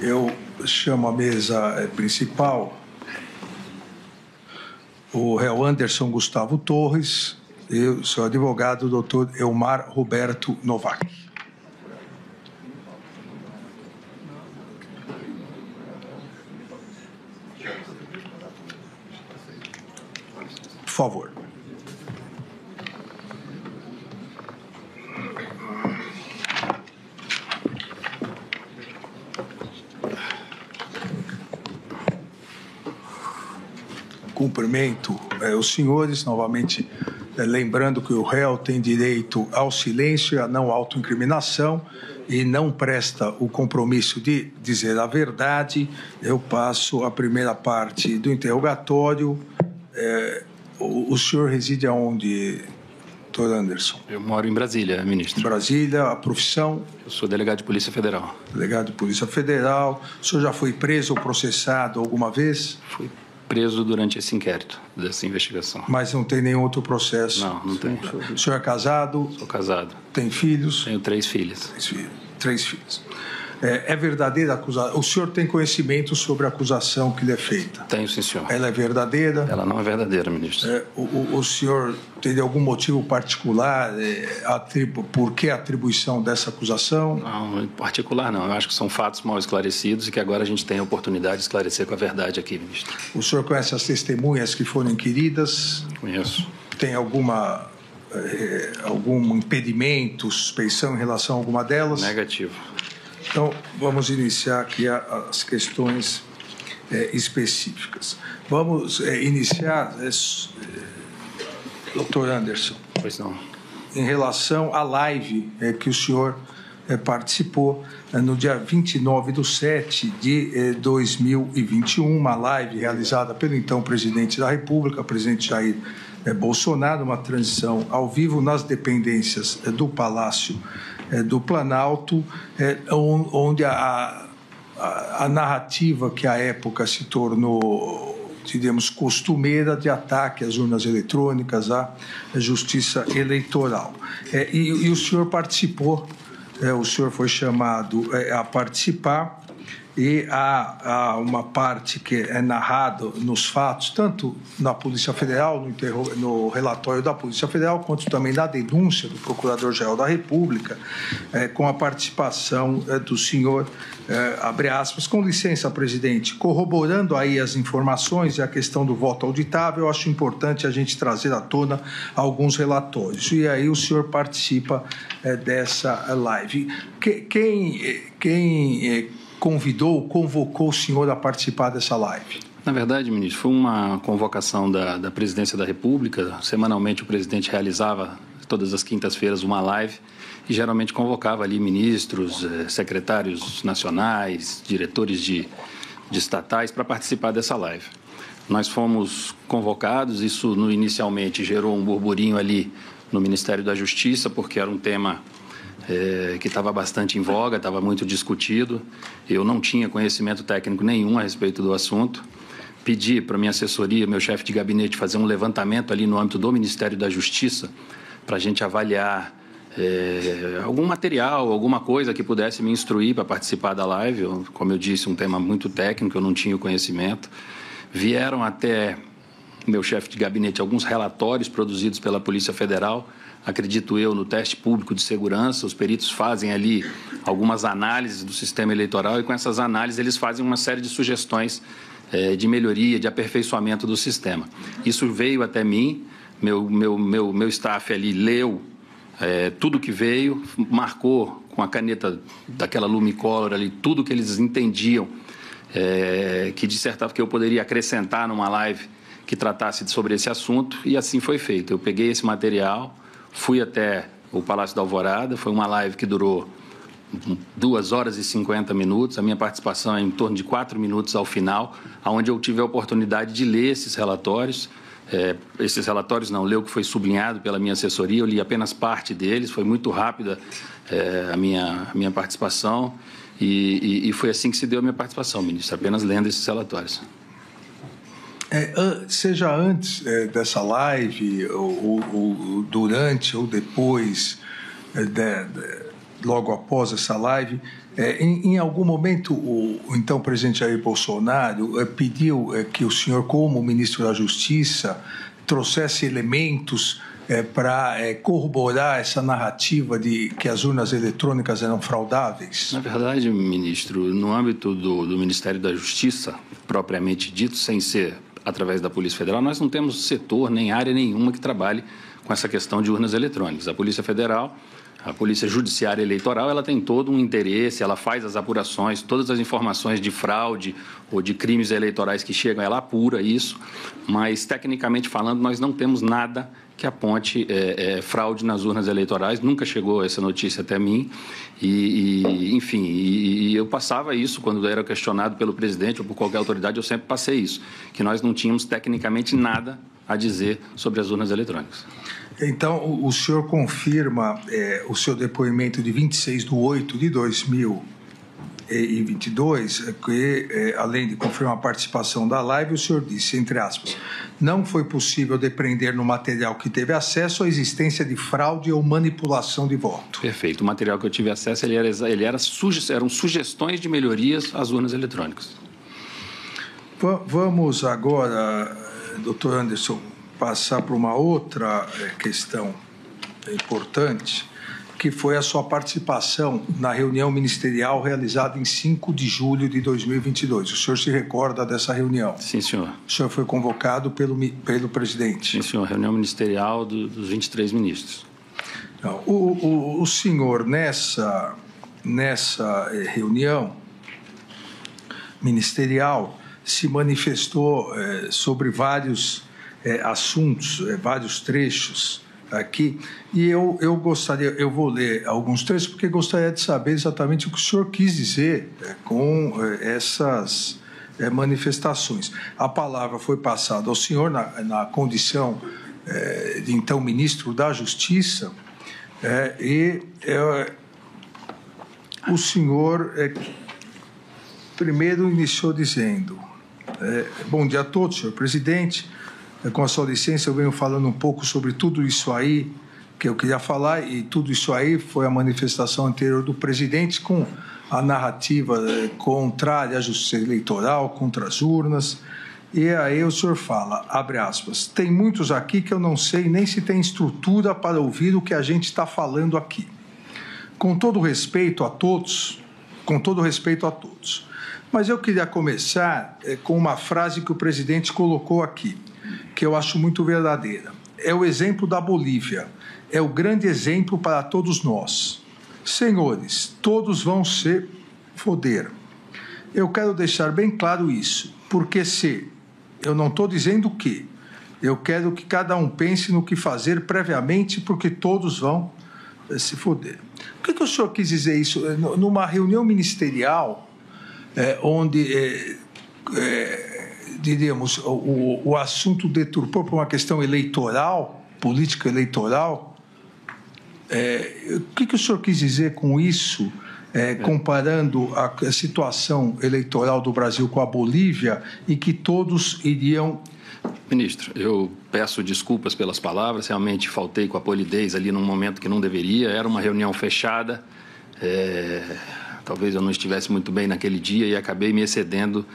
Eu chamo à mesa principal o réu Anderson Gustavo Torres e o seu advogado, doutor Elmar Roberto Novak. Por favor. Cumprimento os senhores, novamente lembrando que o réu tem direito ao silêncio e à não autoincriminação e não presta o compromisso de dizer a verdade. Eu passo a primeira parte do interrogatório. O senhor reside aonde, doutor Anderson? Eu moro em Brasília, ministro. Brasília, a profissão? Eu sou delegado de Polícia Federal. Delegado de Polícia Federal. O senhor já foi preso ou processado alguma vez? Fui preso durante esse inquérito, dessa investigação. Mas não tem nenhum outro processo? Não, não tem. O senhor é casado? Sou casado. Tem filhos? Tenho 3 filhas. Três filhos. É verdadeira a acusação? O senhor tem conhecimento sobre a acusação que lhe é feita? Tenho, sim, senhor. Ela é verdadeira? Ela não é verdadeira, ministro. O senhor teria algum motivo particular? Por que a atribuição dessa acusação? Não, em particular não. Eu acho que são fatos mal esclarecidos e que agora a gente tem a oportunidade de esclarecer com a verdade aqui, ministro. O senhor conhece as testemunhas que foram inquiridas? Conheço. Tem algum impedimento, suspeição em relação a alguma delas? Negativo. Então, vamos iniciar aqui as questões específicas. Vamos iniciar, doutor Anderson. Pois não. Em relação à live que o senhor participou no dia 29/7/2021, uma live realizada pelo então presidente da República, presidente Jair Bolsonaro, uma transmissão ao vivo nas dependências do Palácio do Planalto, onde a narrativa que à época se tornou, diremos, costumeira de ataque às urnas eletrônicas, à justiça eleitoral. E o senhor participou, o senhor foi chamado a participar, e há uma parte que é narrada nos fatos, tanto na Polícia Federal, no relatório da Polícia Federal, quanto também na denúncia do Procurador-Geral da República, com a participação do senhor, abre aspas, com licença, presidente, corroborando aí as informações e a questão do voto auditável, eu acho importante a gente trazer à tona alguns relatórios. E aí o senhor participa dessa live. Quem convocou o senhor a participar dessa live? Na verdade, ministro, foi uma convocação da Presidência da República. Semanalmente o presidente realizava, todas as quintas-feiras, uma live e geralmente convocava ali ministros, secretários nacionais, diretores de estatais para participar dessa live. Nós fomos convocados, isso inicialmente gerou um burburinho ali no Ministério da Justiça, porque era um tema que estava bastante em voga, estava muito discutido. Eu não tinha conhecimento técnico nenhum a respeito do assunto. Pedi para a minha assessoria, meu chefe de gabinete, fazer um levantamento ali no âmbito do Ministério da Justiça para a gente avaliar algum material, alguma coisa que pudesse me instruir para participar da live. Como eu disse, um tema muito técnico, eu não tinha o conhecimento. Vieram até meu chefe de gabinete alguns relatórios produzidos pela Polícia Federal, acredito eu, no teste público de segurança. Os peritos fazem ali algumas análises do sistema eleitoral e com essas análises eles fazem uma série de sugestões de melhoria, de aperfeiçoamento do sistema. Isso veio até mim, meu staff ali leu tudo que veio, marcou com a caneta daquela Lumicolor ali tudo que eles entendiam que dissertava que eu poderia acrescentar numa live que tratasse sobre esse assunto, e assim foi feito. Eu peguei esse material, fui até o Palácio da Alvorada, foi uma live que durou 2 horas e 50 minutos, a minha participação é em torno de 4 minutos ao final, onde eu tive a oportunidade de ler esses relatórios. Ler o que foi sublinhado pela minha assessoria, eu li apenas parte deles, foi muito rápida a minha participação, e foi assim que se deu a minha participação, ministro, apenas lendo esses relatórios. Seja antes dessa live, ou durante ou depois logo após essa live. Em algum momento, o então presidente Jair Bolsonaro pediu que o senhor, como ministro da Justiça, trouxesse elementos para corroborar essa narrativa de que as urnas eletrônicas eram fraudáveis? Na verdade, ministro, no âmbito do Ministério da Justiça, propriamente dito, sem ser através da Polícia Federal, nós não temos setor nem área nenhuma que trabalhe com essa questão de urnas eletrônicas. A Polícia Federal, a Polícia Judiciária Eleitoral, ela tem todo um interesse, ela faz as apurações, todas as informações de fraude ou de crimes eleitorais que chegam, ela apura isso, mas, tecnicamente falando, nós não temos nada que aponte fraude nas urnas eleitorais. Nunca chegou essa notícia até mim enfim, eu passava isso quando era questionado pelo presidente ou por qualquer autoridade, eu sempre passei isso, que nós não tínhamos tecnicamente nada a dizer sobre as urnas eletrônicas. Então, o senhor confirma o seu depoimento de 26/8/2022, que, além de confirmar a participação da live, o senhor disse, entre aspas, não foi possível depreender no material que teve acesso a existência de fraude ou manipulação de voto. Perfeito. O material que eu tive acesso, eram sugestões de melhorias às urnas eletrônicas. Vamos agora, doutor Anderson, passar para uma outra questão importante, que foi a sua participação na reunião ministerial realizada em 5 de julho de 2022. O senhor se recorda dessa reunião? Sim, senhor. O senhor foi convocado pelo presidente? Sim, senhor. Reunião ministerial dos 23 ministros. O senhor, nessa reunião ministerial, se manifestou sobre vários assuntos, vários trechos aqui, e eu vou ler alguns trechos, porque gostaria de saber exatamente o que o senhor quis dizer com essas manifestações. A palavra foi passada ao senhor na condição de então ministro da Justiça, o senhor primeiro iniciou dizendo: bom dia a todos, senhor presidente. Com a sua licença, eu venho falando um pouco sobre tudo isso aí que eu queria falar, e tudo isso aí foi a manifestação anterior do presidente com a narrativa contrária à justiça eleitoral, contra as urnas. E aí o senhor fala, abre aspas, tem muitos aqui que eu não sei nem se tem estrutura para ouvir o que a gente está falando aqui. Com todo respeito a todos, mas eu queria começar com uma frase que o presidente colocou aqui, que eu acho muito verdadeira. É o exemplo da Bolívia, é o grande exemplo para todos nós. Senhores, todos vão se foder. Eu quero deixar bem claro isso, porque eu não estou dizendo o que, eu quero que cada um pense no que fazer previamente, porque todos vão se foder. O que o senhor quis dizer isso? Numa reunião ministerial, onde... diríamos, o assunto deturpou por uma questão eleitoral, política eleitoral. O que o senhor quis dizer com isso, comparando a situação eleitoral do Brasil com a Bolívia, e que todos iriam... Ministro, eu peço desculpas pelas palavras, realmente faltei com a polidez ali num momento que não deveria, era uma reunião fechada, talvez eu não estivesse muito bem naquele dia e acabei me excedendo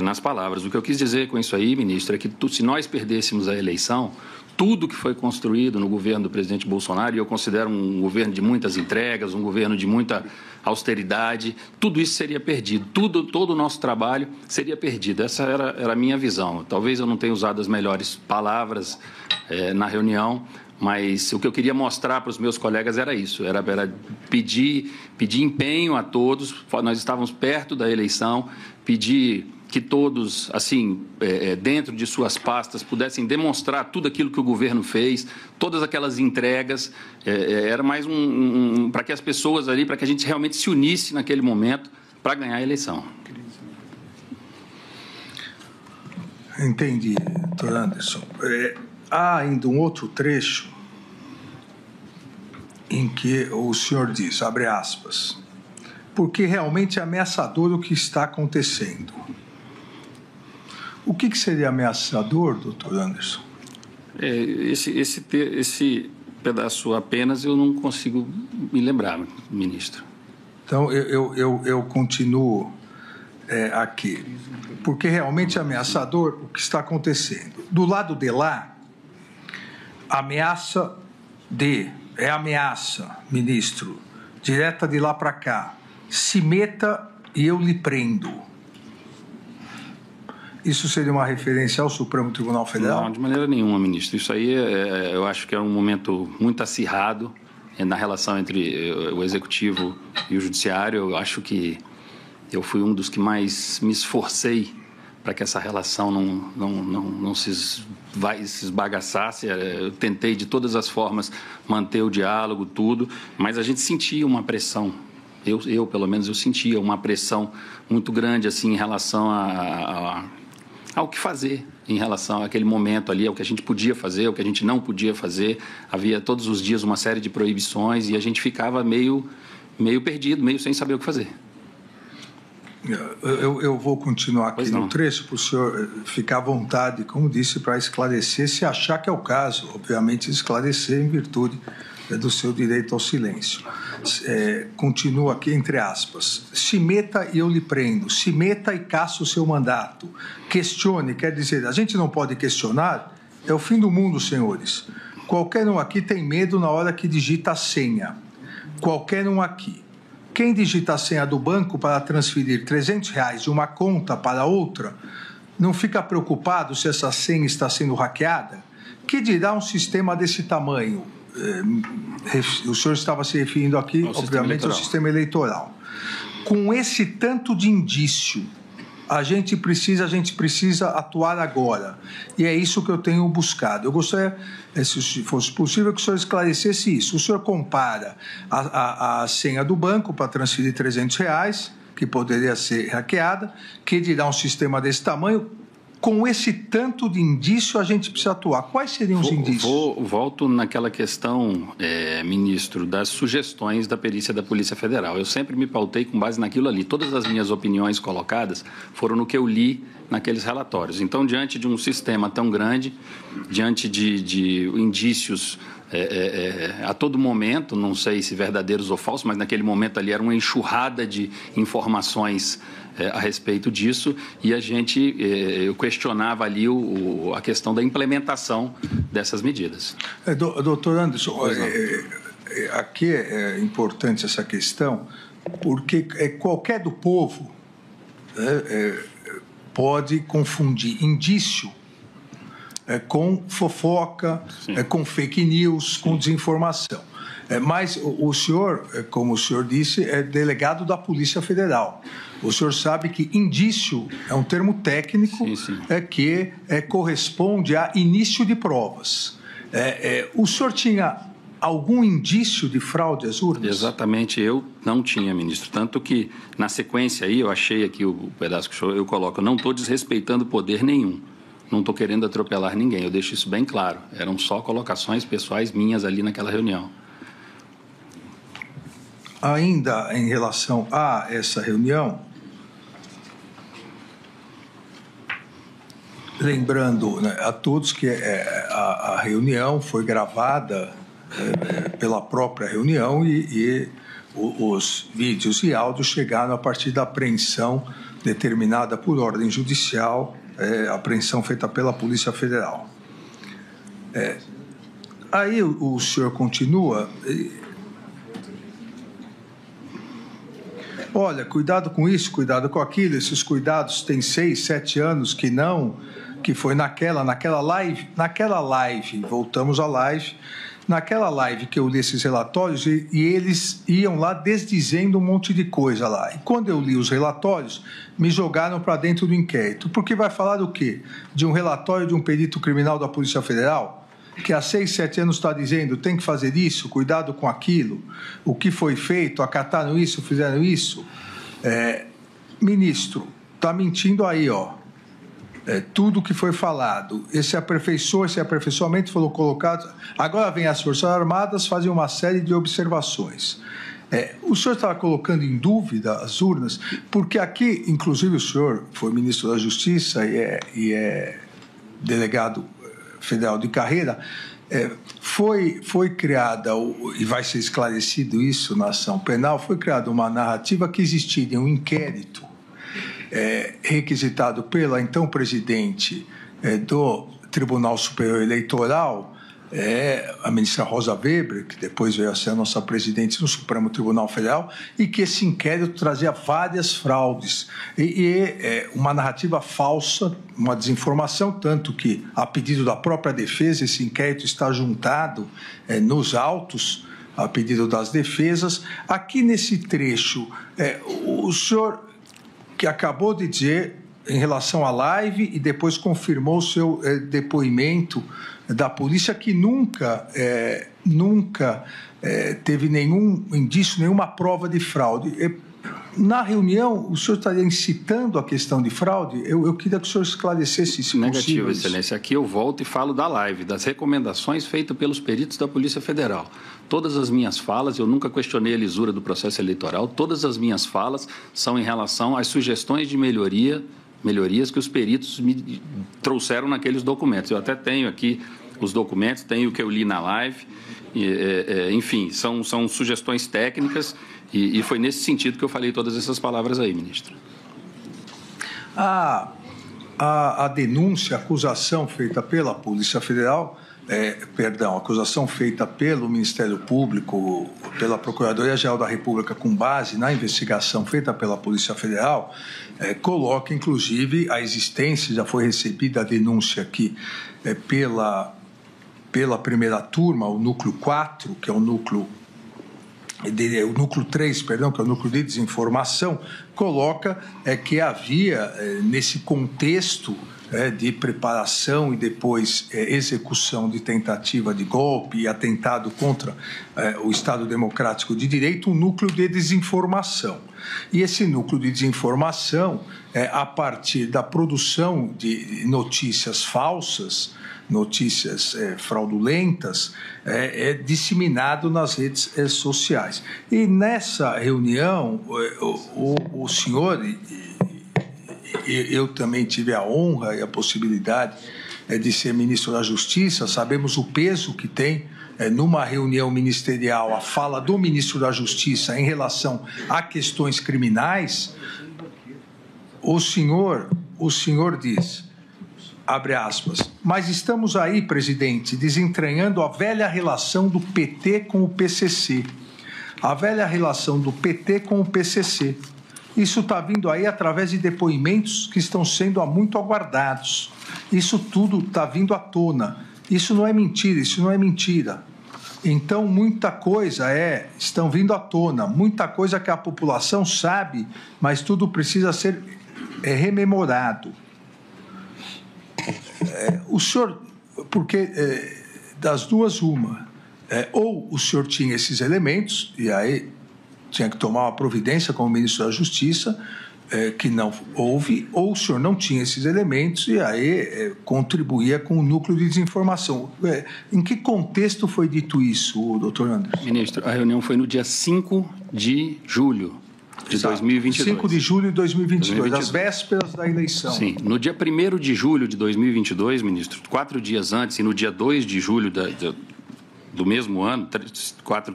nas palavras. O que eu quis dizer com isso aí, ministro, é que se nós perdêssemos a eleição, tudo que foi construído no governo do presidente Bolsonaro, e eu considero um governo de muitas entregas, um governo de muita austeridade, tudo isso seria perdido, todo o nosso trabalho seria perdido. Essa era a minha visão. Talvez eu não tenha usado as melhores palavras na reunião, mas o que eu queria mostrar para os meus colegas era isso, era pedir empenho a todos. Nós estávamos perto da eleição, pedir que todos, assim, dentro de suas pastas, pudessem demonstrar tudo aquilo que o governo fez, todas aquelas entregas. Era mais para que as pessoas ali, para que a gente realmente se unisse naquele momento para ganhar a eleição. Entendi, doutor Anderson. Há ainda um outro trecho em que o senhor diz, abre aspas, porque realmente é ameaçador o que está acontecendo. O que seria ameaçador, doutor Anderson? Esse pedaço apenas eu não consigo me lembrar, ministro. Então, eu continuo aqui, porque realmente é ameaçador o que está acontecendo. Do lado de lá, ameaça, ministro, direta de lá para cá. Se meta e eu lhe prendo. Isso seria uma referência ao Supremo Tribunal Federal? Não, de maneira nenhuma, ministro. Isso aí eu acho que é um momento muito acirrado na relação entre o Executivo e o Judiciário. Eu acho que eu fui um dos que mais me esforcei para que essa relação não se esbagaçasse. Eu tentei de todas as formas manter o diálogo, tudo, mas a gente sentia uma pressão. Eu pelo menos, eu sentia uma pressão muito grande assim, em relação ao que fazer, em relação àquele momento ali, ao que a gente podia fazer, ao que a gente não podia fazer. Havia todos os dias uma série de proibições e a gente ficava meio perdido, meio sem saber o que fazer. Eu vou continuar aqui no trecho para o senhor ficar à vontade, como disse, para esclarecer, se achar que é o caso, obviamente esclarecer em virtude do seu direito ao silêncio. Continua aqui, entre aspas, se meta e eu lhe prendo, se meta e caça o seu mandato, questione, quer dizer, a gente não pode questionar, é o fim do mundo, senhores. Qualquer um aqui tem medo na hora que digita a senha, qualquer um aqui. Quem digita a senha do banco para transferir R$300 de uma conta para outra, não fica preocupado se essa senha está sendo hackeada? Que dirá um sistema desse tamanho? O senhor estava se referindo aqui, obviamente, ao sistema eleitoral. Com esse tanto de indício, a gente precisa atuar agora. E é isso que eu tenho buscado. Eu gostaria, se fosse possível, que o senhor esclarecesse isso. O senhor compara a senha do banco para transferir R$300, que poderia ser hackeada, que dirá um sistema desse tamanho. Com esse tanto de indício, a gente precisa atuar. Quais seriam os indícios? Volto naquela questão, ministro, das sugestões da perícia da Polícia Federal. Eu sempre me pautei com base naquilo ali. Todas as minhas opiniões colocadas foram no que eu li naqueles relatórios. Então, diante de um sistema tão grande, diante de indícios a todo momento, não sei se verdadeiros ou falsos, mas naquele momento ali era uma enxurrada de informações a respeito disso, e eu questionava ali a questão da implementação dessas medidas. Doutor Anderson, aqui é importante essa questão, porque qualquer do povo pode confundir indício com fofoca, com fake news, com desinformação. Mas o senhor, como o senhor disse, é delegado da Polícia Federal. O senhor sabe que indício é um termo técnico que corresponde a início de provas. O senhor tinha algum indício de fraude às urnas? Exatamente, eu não tinha, ministro. Tanto que, na sequência aí, eu achei aqui o pedaço que eu coloco, não estou desrespeitando poder nenhum. Não estou querendo atropelar ninguém, eu deixo isso bem claro. Eram só colocações pessoais minhas ali naquela reunião. Ainda em relação a essa reunião, lembrando, né, a todos que a reunião foi gravada pela própria reunião e os vídeos e áudios chegaram a partir da apreensão determinada por ordem judicial, apreensão feita pela Polícia Federal. Aí o senhor continua. Olha, cuidado com isso, cuidado com aquilo. Esses cuidados têm 6, 7 anos que foi naquela live, voltamos à live, naquela live que eu li esses relatórios e eles iam lá desdizendo um monte de coisa lá. E quando eu li os relatórios, me jogaram para dentro do inquérito. Porque vai falar do quê? De um relatório de um perito criminal da Polícia Federal? Que há 6, 7 anos está dizendo tem que fazer isso, cuidado com aquilo, o que foi feito, acataram isso, fizeram isso. Ministro, está mentindo aí, ó. Tudo que foi falado, esse aperfeiçoamento foi colocado. Agora vem as Forças Armadas fazer uma série de observações. O senhor estava colocando em dúvida as urnas, porque aqui, inclusive, o senhor foi ministro da Justiça e é delegado federal de carreira, Foi criada, e vai ser esclarecido isso na ação penal, foi criada uma narrativa que existiria um inquérito requisitado pela então presidente do Tribunal Superior Eleitoral, a ministra Rosa Weber, que depois veio a ser a nossa presidente no Supremo Tribunal Federal, e que esse inquérito trazia várias fraudes uma narrativa falsa, uma desinformação, tanto que, a pedido da própria defesa, esse inquérito está juntado nos autos, a pedido das defesas. Aqui nesse trecho, o senhor que acabou de dizer em relação à live e depois confirmou o seu depoimento da polícia que nunca teve nenhum indício, nenhuma prova de fraude. Na reunião, o senhor estaria incitando a questão de fraude? Eu queria que o senhor esclarecesse isso. Negativo, Excelência. Aqui eu volto e falo da live, das recomendações feitas pelos peritos da Polícia Federal. Todas as minhas falas, eu nunca questionei a lisura do processo eleitoral, todas as minhas falas são em relação às sugestões de melhorias que os peritos me trouxeram naqueles documentos. Eu até tenho aqui os documentos, tenho o que eu li na live, enfim, são sugestões técnicas e foi nesse sentido que eu falei todas essas palavras aí, ministro. A denúncia, a acusação feita pela Polícia Federal, a acusação feita pelo Ministério Público, pela Procuradoria-Geral da República, com base na investigação feita pela Polícia Federal, coloca, inclusive, a existência, já foi recebida a denúncia aqui pela primeira turma, o núcleo 4, que é o núcleo 3, perdão, que é o núcleo de desinformação, coloca que havia, nesse contexto de preparação e depois execução de tentativa de golpe e atentado contra o Estado Democrático de Direito, um núcleo de desinformação. E esse núcleo de desinformação, a partir da produção de notícias falsas, notícias fraudulentas, é disseminado nas redes sociais. E nessa reunião, o senhor, eu também tive a honra e a possibilidade de ser ministro da Justiça, sabemos o peso que tem numa reunião ministerial a fala do ministro da Justiça em relação a questões criminais. O senhor diz, abre aspas, mas estamos aí, presidente, desentranhando a velha relação do PT com o PCC. A velha relação do PT com o PCC. Isso está vindo aí através de depoimentos que estão sendo há muito aguardados. Isso tudo está vindo à tona. Isso não é mentira. Então, muita coisa estão vindo à tona, muita coisa que a população sabe, mas tudo precisa ser rememorado. O senhor, porque das duas uma, ou o senhor tinha esses elementos, e aí tinha que tomar uma providência como ministro da Justiça, que não houve, ou o senhor não tinha esses elementos e aí contribuía com o núcleo de desinformação. Em que contexto foi dito isso, doutor Anderson? Ministro, a reunião foi no dia 5 de julho de 2022. 5 de julho de 2022, às vésperas da eleição. Sim, no dia 1º de julho de 2022, ministro, 4 dias antes, e no dia 2 de julho do mesmo ano,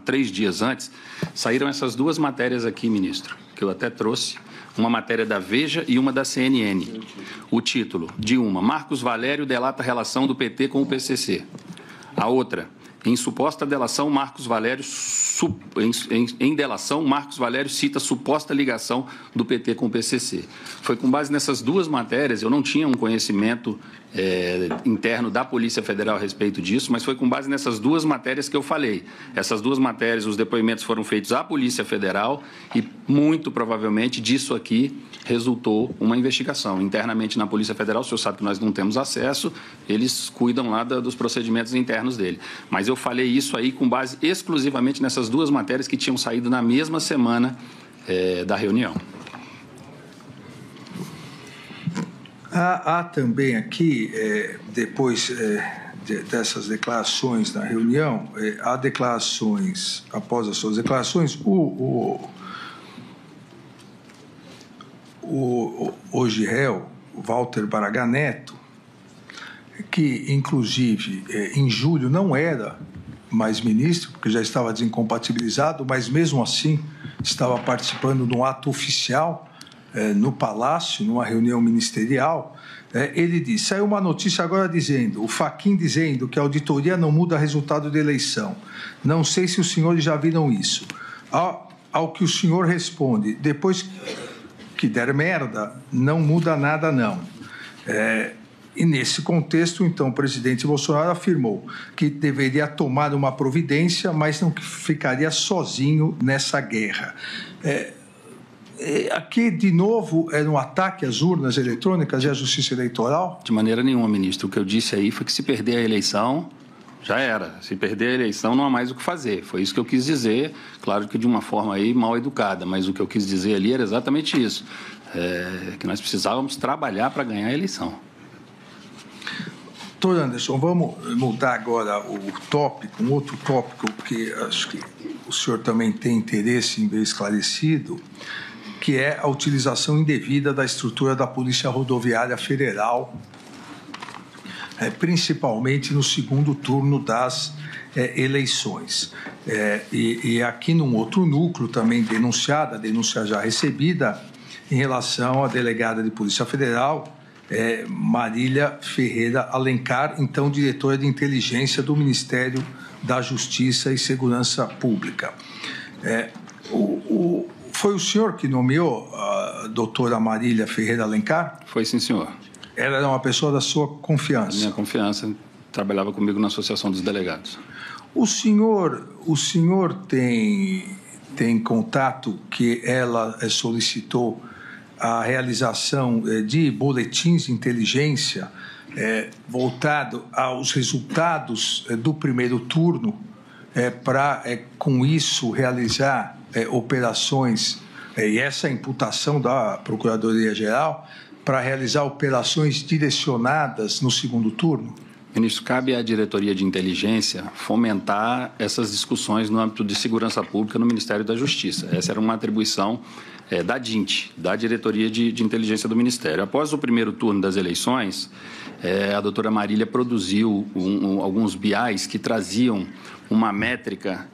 3 dias antes, saíram essas duas matérias aqui, ministro, que eu até trouxe, uma matéria da Veja e uma da CNN. O título de uma, Marcos Valério delata a relação do PT com o PCC. A outra, em suposta delação, Marcos Valério cita suposta ligação do PT com o PCC. Foi com base nessas duas matérias, eu não tinha um conhecimento interno da Polícia Federal a respeito disso, mas foi com base nessas duas matérias que eu falei. Essas duas matérias, os depoimentos foram feitos à Polícia Federal e, muito provavelmente, disso aqui resultou uma investigação. Internamente na Polícia Federal, o senhor sabe que nós não temos acesso, eles cuidam lá dos procedimentos internos dele. Mas eu falei isso aí com base exclusivamente nessas duas matérias que tinham saído na mesma semana da reunião. Há também aqui, depois dessas declarações na reunião, há declarações, após as suas declarações, hoje réu, Walter Braga Neto, que, inclusive, em julho não era mais ministro, porque já estava desincompatibilizado, mas mesmo assim estava participando de um ato oficial no Palácio, numa reunião ministerial. Ele disse, saiu uma notícia agora dizendo, o Fachin dizendo que a auditoria não muda resultado da eleição. Não sei se os senhores já viram isso. Ao que o senhor responde, depois que der merda, não muda nada não. E nesse contexto, então, o presidente Bolsonaro afirmou que deveria tomar uma providência, mas não ficaria sozinho nessa guerra. Aqui, de novo, era um ataque às urnas eletrônicas e à justiça eleitoral? De maneira nenhuma, ministro. O que eu disse aí foi que se perder a eleição, já era. Se perder a eleição, não há mais o que fazer. Foi isso que eu quis dizer, claro que de uma forma aí mal educada, mas o que eu quis dizer ali era exatamente isso, que nós precisávamos trabalhar para ganhar a eleição. Doutor Anderson, vamos mudar agora o tópico, um outro tópico que acho que o senhor também tem interesse em ver esclarecido, que é a utilização indevida da estrutura da Polícia Rodoviária Federal, principalmente no segundo turno das eleições. E aqui num outro núcleo também denunciada, a denúncia já recebida, em relação à delegada de Polícia Federal, Marília Ferreira Alencar, então diretora de inteligência do Ministério da Justiça e Segurança Pública. Foi o senhor que nomeou a doutora Marília Ferreira Alencar? Foi sim, senhor. Ela era uma pessoa da sua confiança? Minha confiança, trabalhava comigo na Associação dos Delegados. O senhor tem contato que ela solicitou a realização de boletins de inteligência voltado aos resultados do primeiro turno para, com isso, realizar operações, e essa imputação da Procuradoria-Geral, para realizar operações direcionadas no segundo turno? Ministro, cabe à diretoria de inteligência fomentar essas discussões no âmbito de segurança pública no Ministério da Justiça. Essa era uma atribuição da DINT, da diretoria de inteligência do Ministério. Após o primeiro turno das eleições, a doutora Marília produziu alguns BIs que traziam uma métrica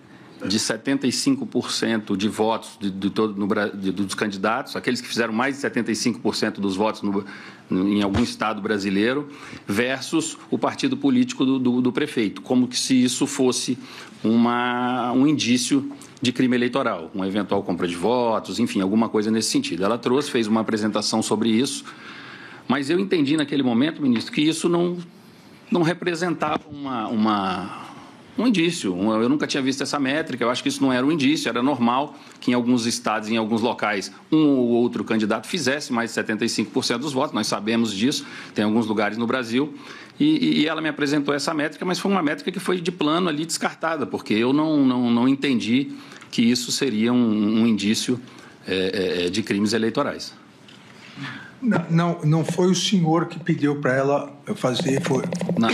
de 75% de votos dos candidatos, aqueles que fizeram mais de 75% dos votos em algum estado brasileiro, versus o partido político do prefeito, como que se isso fosse um indício de crime eleitoral, uma eventual compra de votos, enfim, alguma coisa nesse sentido. Ela fez uma apresentação sobre isso, mas eu entendi naquele momento, ministro, que isso não representava um indício. Eu nunca tinha visto essa métrica, eu acho que isso não era um indício, era normal que em alguns estados, em alguns locais, um ou outro candidato fizesse mais de 75% dos votos, nós sabemos disso, tem alguns lugares no Brasil, e ela me apresentou essa métrica, mas foi uma métrica que foi de plano ali descartada, porque eu não entendi que isso seria um indício de crimes eleitorais. Não foi o senhor que pediu para ela fazer, foi... Não.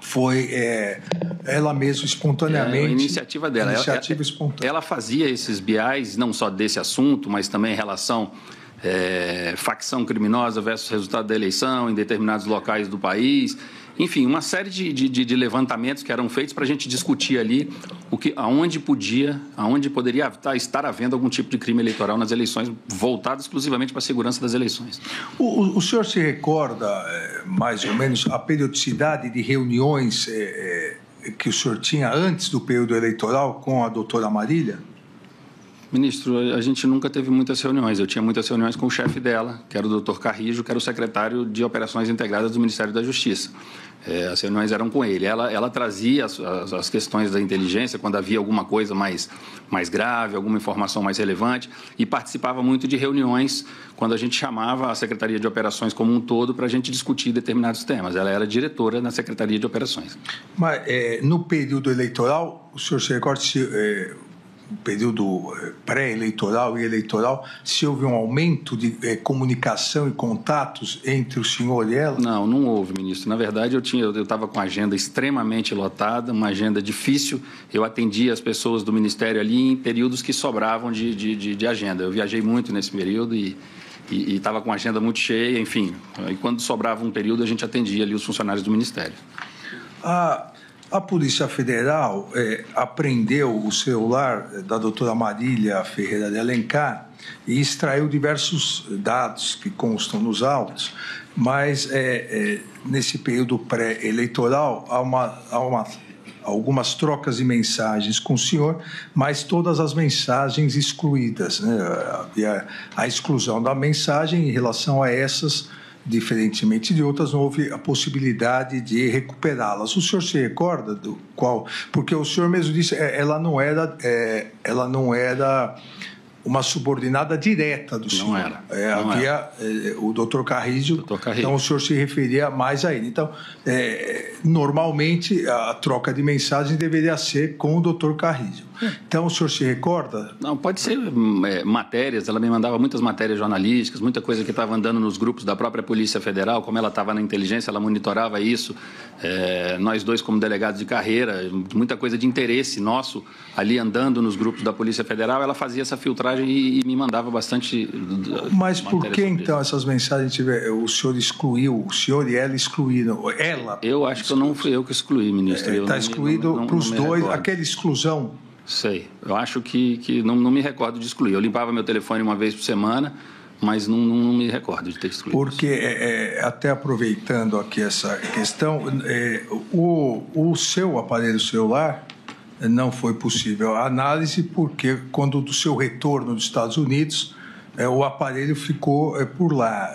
Foi ela mesma, espontaneamente. A iniciativa dela. Iniciativa espontânea. Ela fazia esses BIs, não só desse assunto, mas também em relação facção criminosa versus resultado da eleição em determinados locais do país. Enfim, uma série de levantamentos que eram feitos para a gente discutir ali aonde poderia estar havendo algum tipo de crime eleitoral nas eleições, voltado exclusivamente para a segurança das eleições. O senhor se recorda, mais ou menos, a periodicidade de reuniões que o senhor tinha antes do período eleitoral com a doutora Marília? Ministro, a gente nunca teve muitas reuniões. Eu tinha muitas reuniões com o chefe dela, que era o doutor Carrijo, que era o secretário de Operações Integradas do Ministério da Justiça. As reuniões eram com ele. Ela trazia as questões da inteligência quando havia alguma coisa mais grave, alguma informação mais relevante, e participava muito de reuniões quando a gente chamava a Secretaria de Operações como um todo para a gente discutir determinados temas. Ela era diretora na Secretaria de Operações. Mas no período eleitoral, o senhor se recorda se... no período pré-eleitoral e eleitoral, se houve um aumento de comunicação e contatos entre o senhor e ela? Não houve, ministro. Na verdade, eu estava com a agenda extremamente lotada, uma agenda difícil. Eu atendia as pessoas do Ministério ali em períodos que sobravam de agenda. Eu viajei muito nesse período e e estava com a agenda muito cheia, enfim. E quando sobrava um período, a gente atendia ali os funcionários do Ministério. A Polícia Federal apreendeu o celular da doutora Marília Ferreira de Alencar e extraiu diversos dados que constam nos autos, mas nesse período pré-eleitoral há algumas trocas de mensagens com o senhor, mas todas as mensagens excluídas, né? Havia a exclusão da mensagem em relação a essas, diferentemente de outras, não houve a possibilidade de recuperá-las. O senhor se recorda do qual? Porque o senhor mesmo disse ela não era uma subordinada direta do senhor. Não era. Havia o doutor Carrizio, então o senhor se referia mais a ele. Então, normalmente, a troca de mensagens deveria ser com o doutor Carrizio. Então, o senhor se recorda? Não, pode ser matérias, ela me mandava muitas matérias jornalísticas, muita coisa que estava andando nos grupos da própria Polícia Federal, como ela estava na inteligência, ela monitorava isso, nós dois como delegados de carreira, muita coisa de interesse nosso ali andando nos grupos da Polícia Federal, ela fazia essa filtragem e me mandava bastante. Mas por que então essas mensagens o senhor excluiu, o senhor e ela excluíram? Ela? Eu acho que não fui eu que excluí, ministro. Está excluído para os dois, aquela exclusão. Sei, eu acho que não me recordo de excluir. Eu limpava meu telefone uma vez por semana, mas não me recordo de ter excluído. Porque, até aproveitando aqui essa questão, o seu aparelho celular não foi possível a análise, porque quando do seu retorno dos Estados Unidos, o aparelho ficou por lá.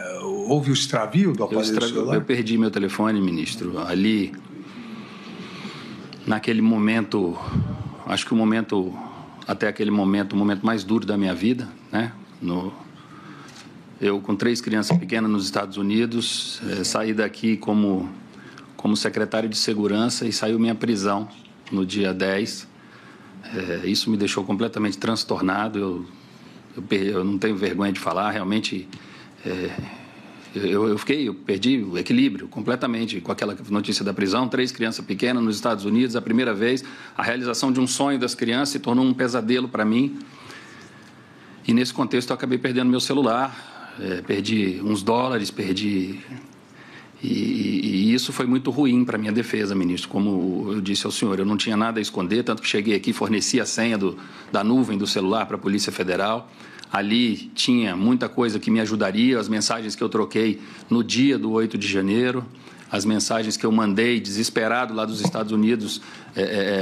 Houve o extravio do aparelho celular? Eu perdi meu telefone, ministro, ali, naquele momento. Acho que até aquele momento, o momento mais duro da minha vida, né? Eu, com 3 crianças pequenas nos Estados Unidos, saí daqui como secretário de segurança e saiu minha prisão no dia 10. Isso me deixou completamente transtornado. Eu não tenho vergonha de falar, realmente. Eu perdi o equilíbrio completamente com aquela notícia da prisão. 3 crianças pequenas nos Estados Unidos, a primeira vez, a realização de um sonho das crianças se tornou um pesadelo para mim. E nesse contexto eu acabei perdendo meu celular, perdi uns dólares, e isso foi muito ruim para a minha defesa, ministro. Como eu disse ao senhor, eu não tinha nada a esconder, tanto que cheguei aqui, forneci a senha da nuvem do celular para a Polícia Federal. Ali tinha muita coisa que me ajudaria, as mensagens que eu troquei no dia do 8 de janeiro, as mensagens que eu mandei desesperado lá dos Estados Unidos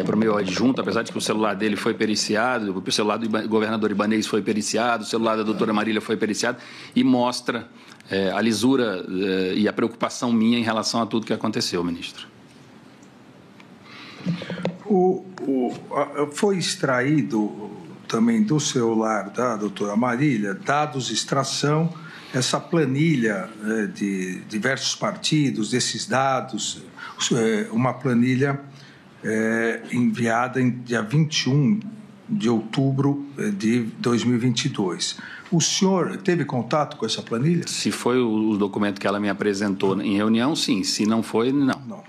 para o meu adjunto, apesar de que o celular dele foi periciado, o celular do governador Ibanez foi periciado, o celular da doutora Marília foi periciado, e mostra a lisura e a preocupação minha em relação a tudo que aconteceu, ministro. Foi extraído também do celular da doutora Marília, dados de extração, essa planilha de diversos partidos, desses dados, uma planilha enviada em dia 21 de outubro de 2022. O senhor teve contato com essa planilha? Se foi o documento que ela me apresentou em reunião, sim. Se não foi, não.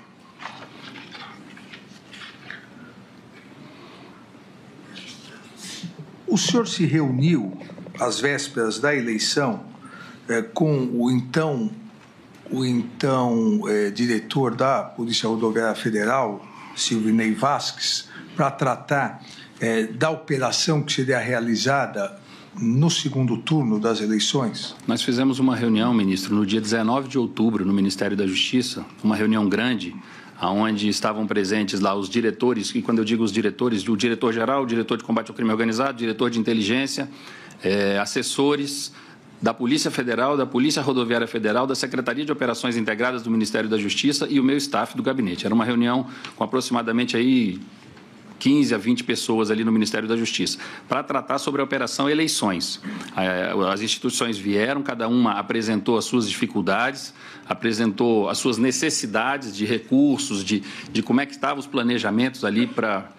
O senhor se reuniu às vésperas da eleição com o então diretor da Polícia Rodoviária Federal, Silvinei Vasques, para tratar da operação que seria realizada no segundo turno das eleições? Nós fizemos uma reunião, ministro, no dia 19 de outubro, no Ministério da Justiça, uma reunião grande, onde estavam presentes lá os diretores, e quando eu digo os diretores, o diretor-geral, o diretor de combate ao crime organizado, o diretor de inteligência, assessores da Polícia Federal, da Polícia Rodoviária Federal, da Secretaria de Operações Integradas do Ministério da Justiça e o meu staff do gabinete. Era uma reunião com aproximadamente 15 a 20 pessoas ali no Ministério da Justiça, para tratar sobre a operação eleições. As instituições vieram, cada uma apresentou as suas dificuldades, apresentou as suas necessidades de recursos, de como é que estavam os planejamentos ali para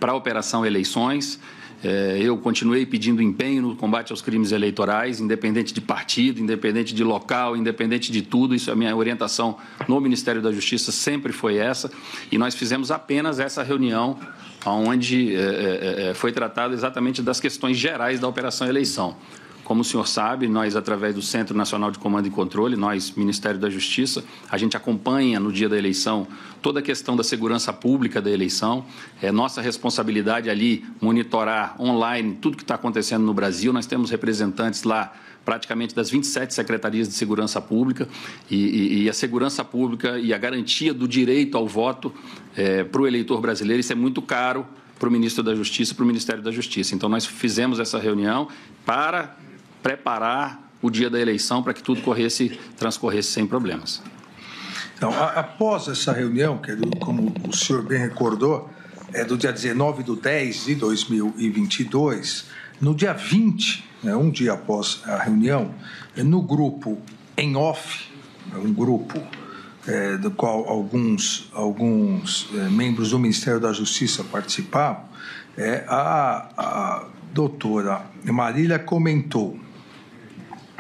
a operação eleições. Eu continuei pedindo empenho no combate aos crimes eleitorais, independente de partido, independente de local, independente de tudo. Isso, a minha orientação no Ministério da Justiça sempre foi essa. E nós fizemos apenas essa reunião, onde foi tratado exatamente das questões gerais da operação eleição. Como o senhor sabe, nós, através do Centro Nacional de Comando e Controle, nós, Ministério da Justiça, a gente acompanha no dia da eleição toda a questão da segurança pública da eleição. É nossa responsabilidade ali monitorar online tudo que está acontecendo no Brasil. Nós temos representantes lá praticamente das 27 secretarias de segurança pública e a segurança pública e a garantia do direito ao voto para o eleitor brasileiro, isso é muito caro para o ministro da Justiça, para o Ministério da Justiça. Então, nós fizemos essa reunião para preparar o dia da eleição para que tudo transcorresse sem problemas. Então, após essa reunião, que como o senhor bem recordou, é do dia 19/10/2022, no dia 20, um dia após a reunião, no grupo em off, um grupo do qual alguns membros do Ministério da Justiça participavam, a doutora Marília comentou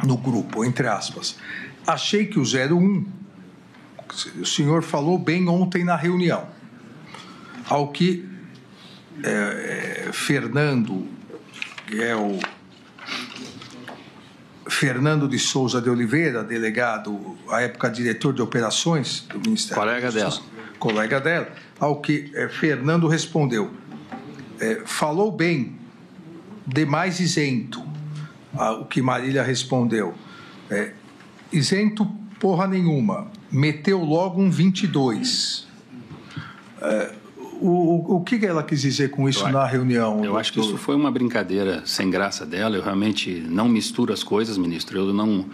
no grupo, entre aspas, achei que o 01, o senhor falou bem ontem na reunião, ao que Fernando, que é o Fernando de Souza de Oliveira, delegado, à época diretor de operações do Ministério da Justiça, colega dela, ao que Fernando respondeu, falou bem, demais isento. O que Marília respondeu, isento porra nenhuma, meteu logo um 22. O que ela quis dizer com isso na reunião? Eu acho que isso foi uma brincadeira sem graça dela. Eu realmente não misturo as coisas, ministro. Eu não...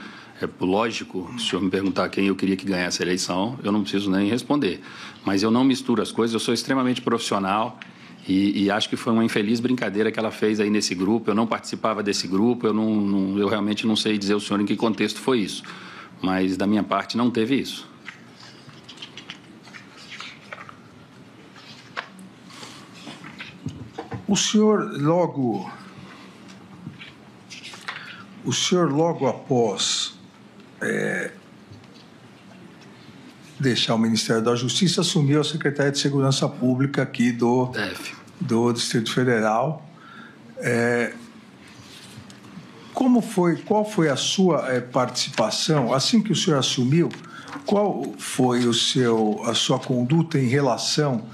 lógico, se o senhor me perguntar quem eu queria que ganhasse a eleição, eu não preciso nem responder. Mas eu não misturo as coisas, eu sou extremamente profissional e acho que foi uma infeliz brincadeira que ela fez aí nesse grupo. Eu não participava desse grupo, eu realmente não sei dizer ao senhor em que contexto foi isso. Mas, da minha parte, não teve isso. O senhor logo após deixar o Ministério da Justiça, assumiu a Secretaria de Segurança Pública aqui do Distrito Federal. Qual foi a sua participação, assim que o senhor assumiu, qual foi a sua conduta em relação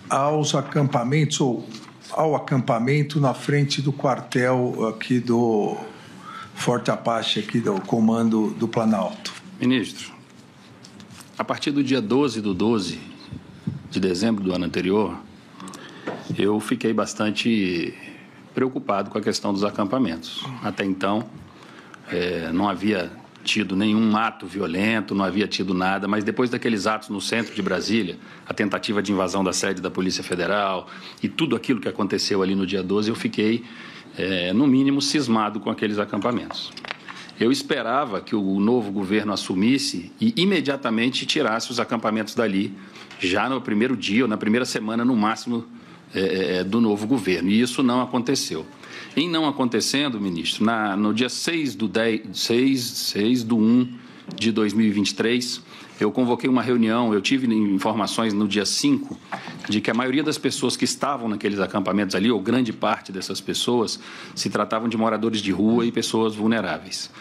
aos acampamentos, ou ao acampamento na frente do quartel aqui do Forte Apache, aqui do Comando do Planalto? Ministro, a partir do dia 12 de dezembro do ano anterior, eu fiquei bastante preocupado com a questão dos acampamentos. Até então, não havia tido nenhum ato violento, não havia tido nada, mas depois daqueles atos no centro de Brasília, a tentativa de invasão da sede da Polícia Federal e tudo aquilo que aconteceu ali no dia 12, eu fiquei, no mínimo, cismado com aqueles acampamentos. Eu esperava que o novo governo assumisse e imediatamente tirasse os acampamentos dali, já no primeiro dia ou na primeira semana, no máximo, do novo governo. E isso não aconteceu. Em não acontecendo, ministro, no dia 6/1 de 2023, eu convoquei uma reunião, eu tive informações no dia 5 de que a maioria das pessoas que estavam naqueles acampamentos ali, ou grande parte dessas pessoas, se tratavam de moradores de rua e pessoas vulneráveis.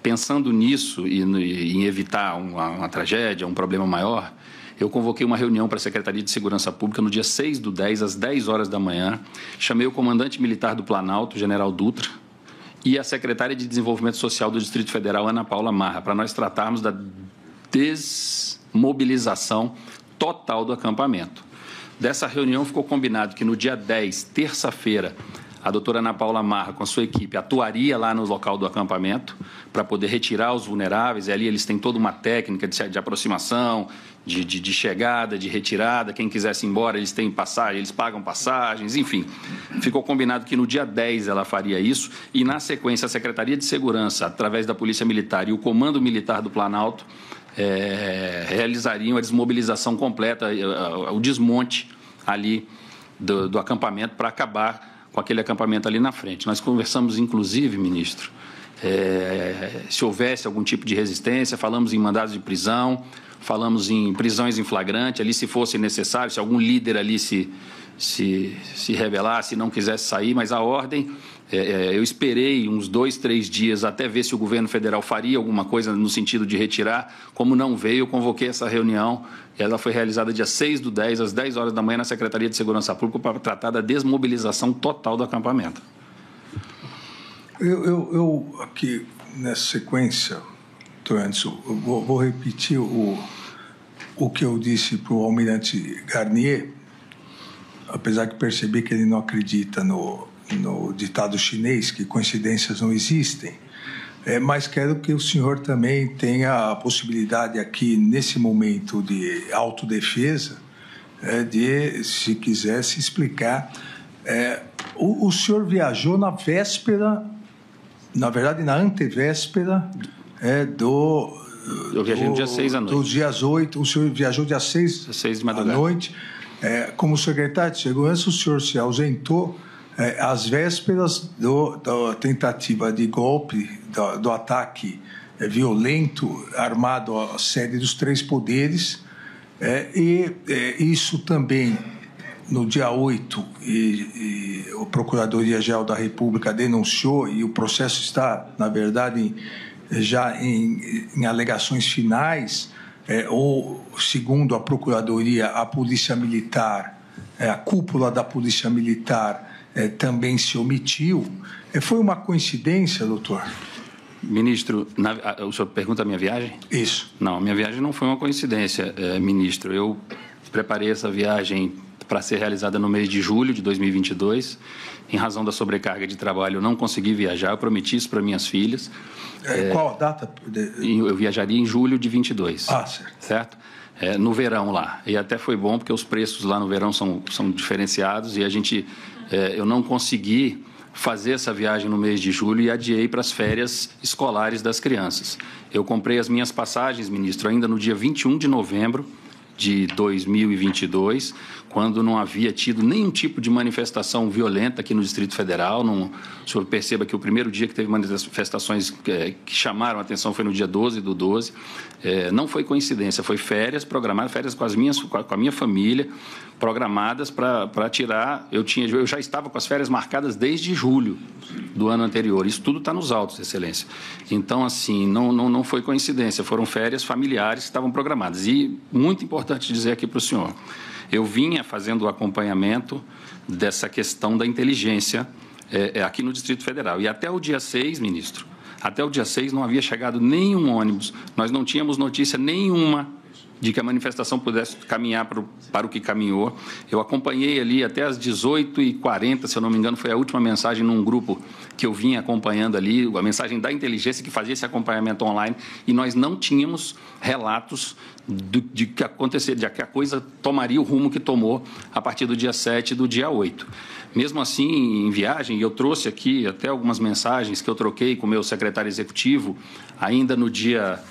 Pensando nisso e em evitar uma tragédia, um problema maior, eu convoquei uma reunião para a Secretaria de Segurança Pública no dia 6/10, às 10 horas da manhã. Chamei o comandante militar do Planalto, general Dutra, e a secretária de Desenvolvimento Social do Distrito Federal, Ana Paula Marra, para nós tratarmos da desmobilização total do acampamento. Dessa reunião ficou combinado que no dia 10, terça-feira, a doutora Ana Paula Marra, com a sua equipe, atuaria lá no local do acampamento para poder retirar os vulneráveis. E ali eles têm toda uma técnica de aproximação, de chegada, de retirada. Quem quisesse ir embora, eles têm passagem, eles pagam passagens, enfim. Ficou combinado que no dia 10 ela faria isso e, na sequência, a Secretaria de Segurança, através da Polícia Militar e o Comando Militar do Planalto, realizariam a desmobilização completa, o desmonte ali do acampamento para acabar com aquele acampamento ali na frente. Nós conversamos, inclusive, ministro, se houvesse algum tipo de resistência, falamos em mandados de prisão, falamos em prisões em flagrante, ali se fosse necessário, se algum líder ali se rebelasse e não quisesse sair, mas a ordem Eu esperei uns 2, 3 dias até ver se o governo federal faria alguma coisa no sentido de retirar. Como não veio, eu convoquei essa reunião. Ela foi realizada dia 6/10, às 10 horas da manhã, na Secretaria de Segurança Pública, para tratar da desmobilização total do acampamento. Eu aqui, nessa sequência, Anderson, vou repetir o que eu disse para o almirante Garnier, apesar de perceber que ele não acredita no ditado chinês, que coincidências não existem, mas quero que o senhor também tenha a possibilidade aqui, nesse momento de autodefesa, de, se quiser, se explicar. O senhor viajou na véspera, na verdade, na antevéspera Eu viajei no dia 6 à noite. Dos dias 8, o senhor viajou dia 6 de madrugada. à noite. Como secretário de Segurança, o senhor se ausentou às vésperas da tentativa de golpe, do ataque violento armado à sede dos 3 poderes, e isso também, no dia 8, a Procuradoria-Geral da República denunciou, e o processo está, na verdade, já em alegações finais, ou, segundo a Procuradoria, a Polícia Militar, a cúpula da Polícia Militar também se omitiu. Foi uma coincidência, doutor? Ministro, o senhor pergunta a minha viagem? Isso. Não, a minha viagem não foi uma coincidência, ministro. Eu preparei essa viagem para ser realizada no mês de julho de 2022. Em razão da sobrecarga de trabalho, eu não consegui viajar. Eu prometi isso para minhas filhas. Qual a data? Eu viajaria em julho de 22. Ah, certo. Certo? No verão lá. E até foi bom, porque os preços lá no verão são diferenciados e eu não consegui fazer essa viagem no mês de julho e adiei para as férias escolares das crianças. Eu comprei as minhas passagens, ministro, ainda no dia 21 de novembro de 2022, quando não havia tido nenhum tipo de manifestação violenta aqui no Distrito Federal. O senhor perceba que o primeiro dia que teve manifestações que chamaram a atenção foi no dia 12/12. Não foi coincidência, foi férias programadas, férias com a minha família, programadas para tirar. Eu já estava com as férias marcadas desde julho do ano anterior. Isso tudo está nos autos, Excelência. Então, assim, não foi coincidência, foram férias familiares que estavam programadas. E, muito importante dizer aqui para o senhor, eu vinha fazendo o acompanhamento dessa questão da inteligência aqui no Distrito Federal. E até o dia 6, ministro, até o dia 6 não havia chegado nenhum ônibus, nós não tínhamos notícia nenhuma de que a manifestação pudesse caminhar para o que caminhou. Eu acompanhei ali até às 18h40, se eu não me engano, foi a última mensagem num grupo que eu vinha acompanhando ali, a mensagem da inteligência que fazia esse acompanhamento online, e nós não tínhamos relatos de que acontecer, de que a coisa tomaria o rumo que tomou a partir do dia 7 e do dia 8. Mesmo assim, em viagem, eu trouxe aqui até algumas mensagens que eu troquei com o meu secretário executivo, ainda no dia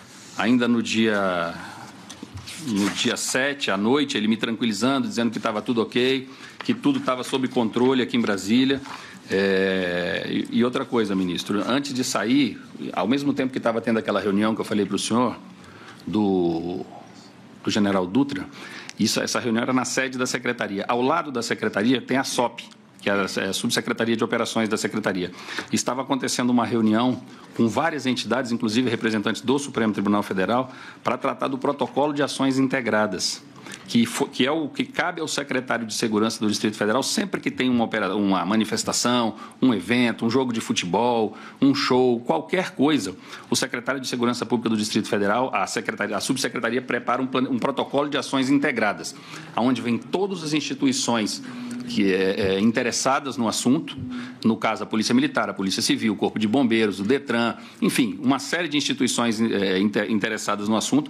7 à noite, ele me tranquilizando, dizendo que estava tudo ok, que tudo estava sob controle aqui em Brasília. E outra coisa, ministro, antes de sair, ao mesmo tempo que estava tendo aquela reunião que eu falei para o senhor, do general Dutra, essa reunião era na sede da Secretaria. Ao lado da Secretaria tem a SOP, que é a Subsecretaria de Operações da Secretaria. Estava acontecendo uma reunião com várias entidades, inclusive representantes do Supremo Tribunal Federal, para tratar do protocolo de ações integradas, que é o que cabe ao secretário de Segurança do Distrito Federal sempre que tem uma manifestação, um evento, um jogo de futebol, um show, qualquer coisa. O secretário de Segurança Pública do Distrito Federal, a subsecretaria prepara um protocolo de ações integradas, onde vem todas as instituições interessadas no assunto, no caso a Polícia Militar, a Polícia Civil, o Corpo de Bombeiros, o DETRAN, enfim, uma série de instituições interessadas no assunto.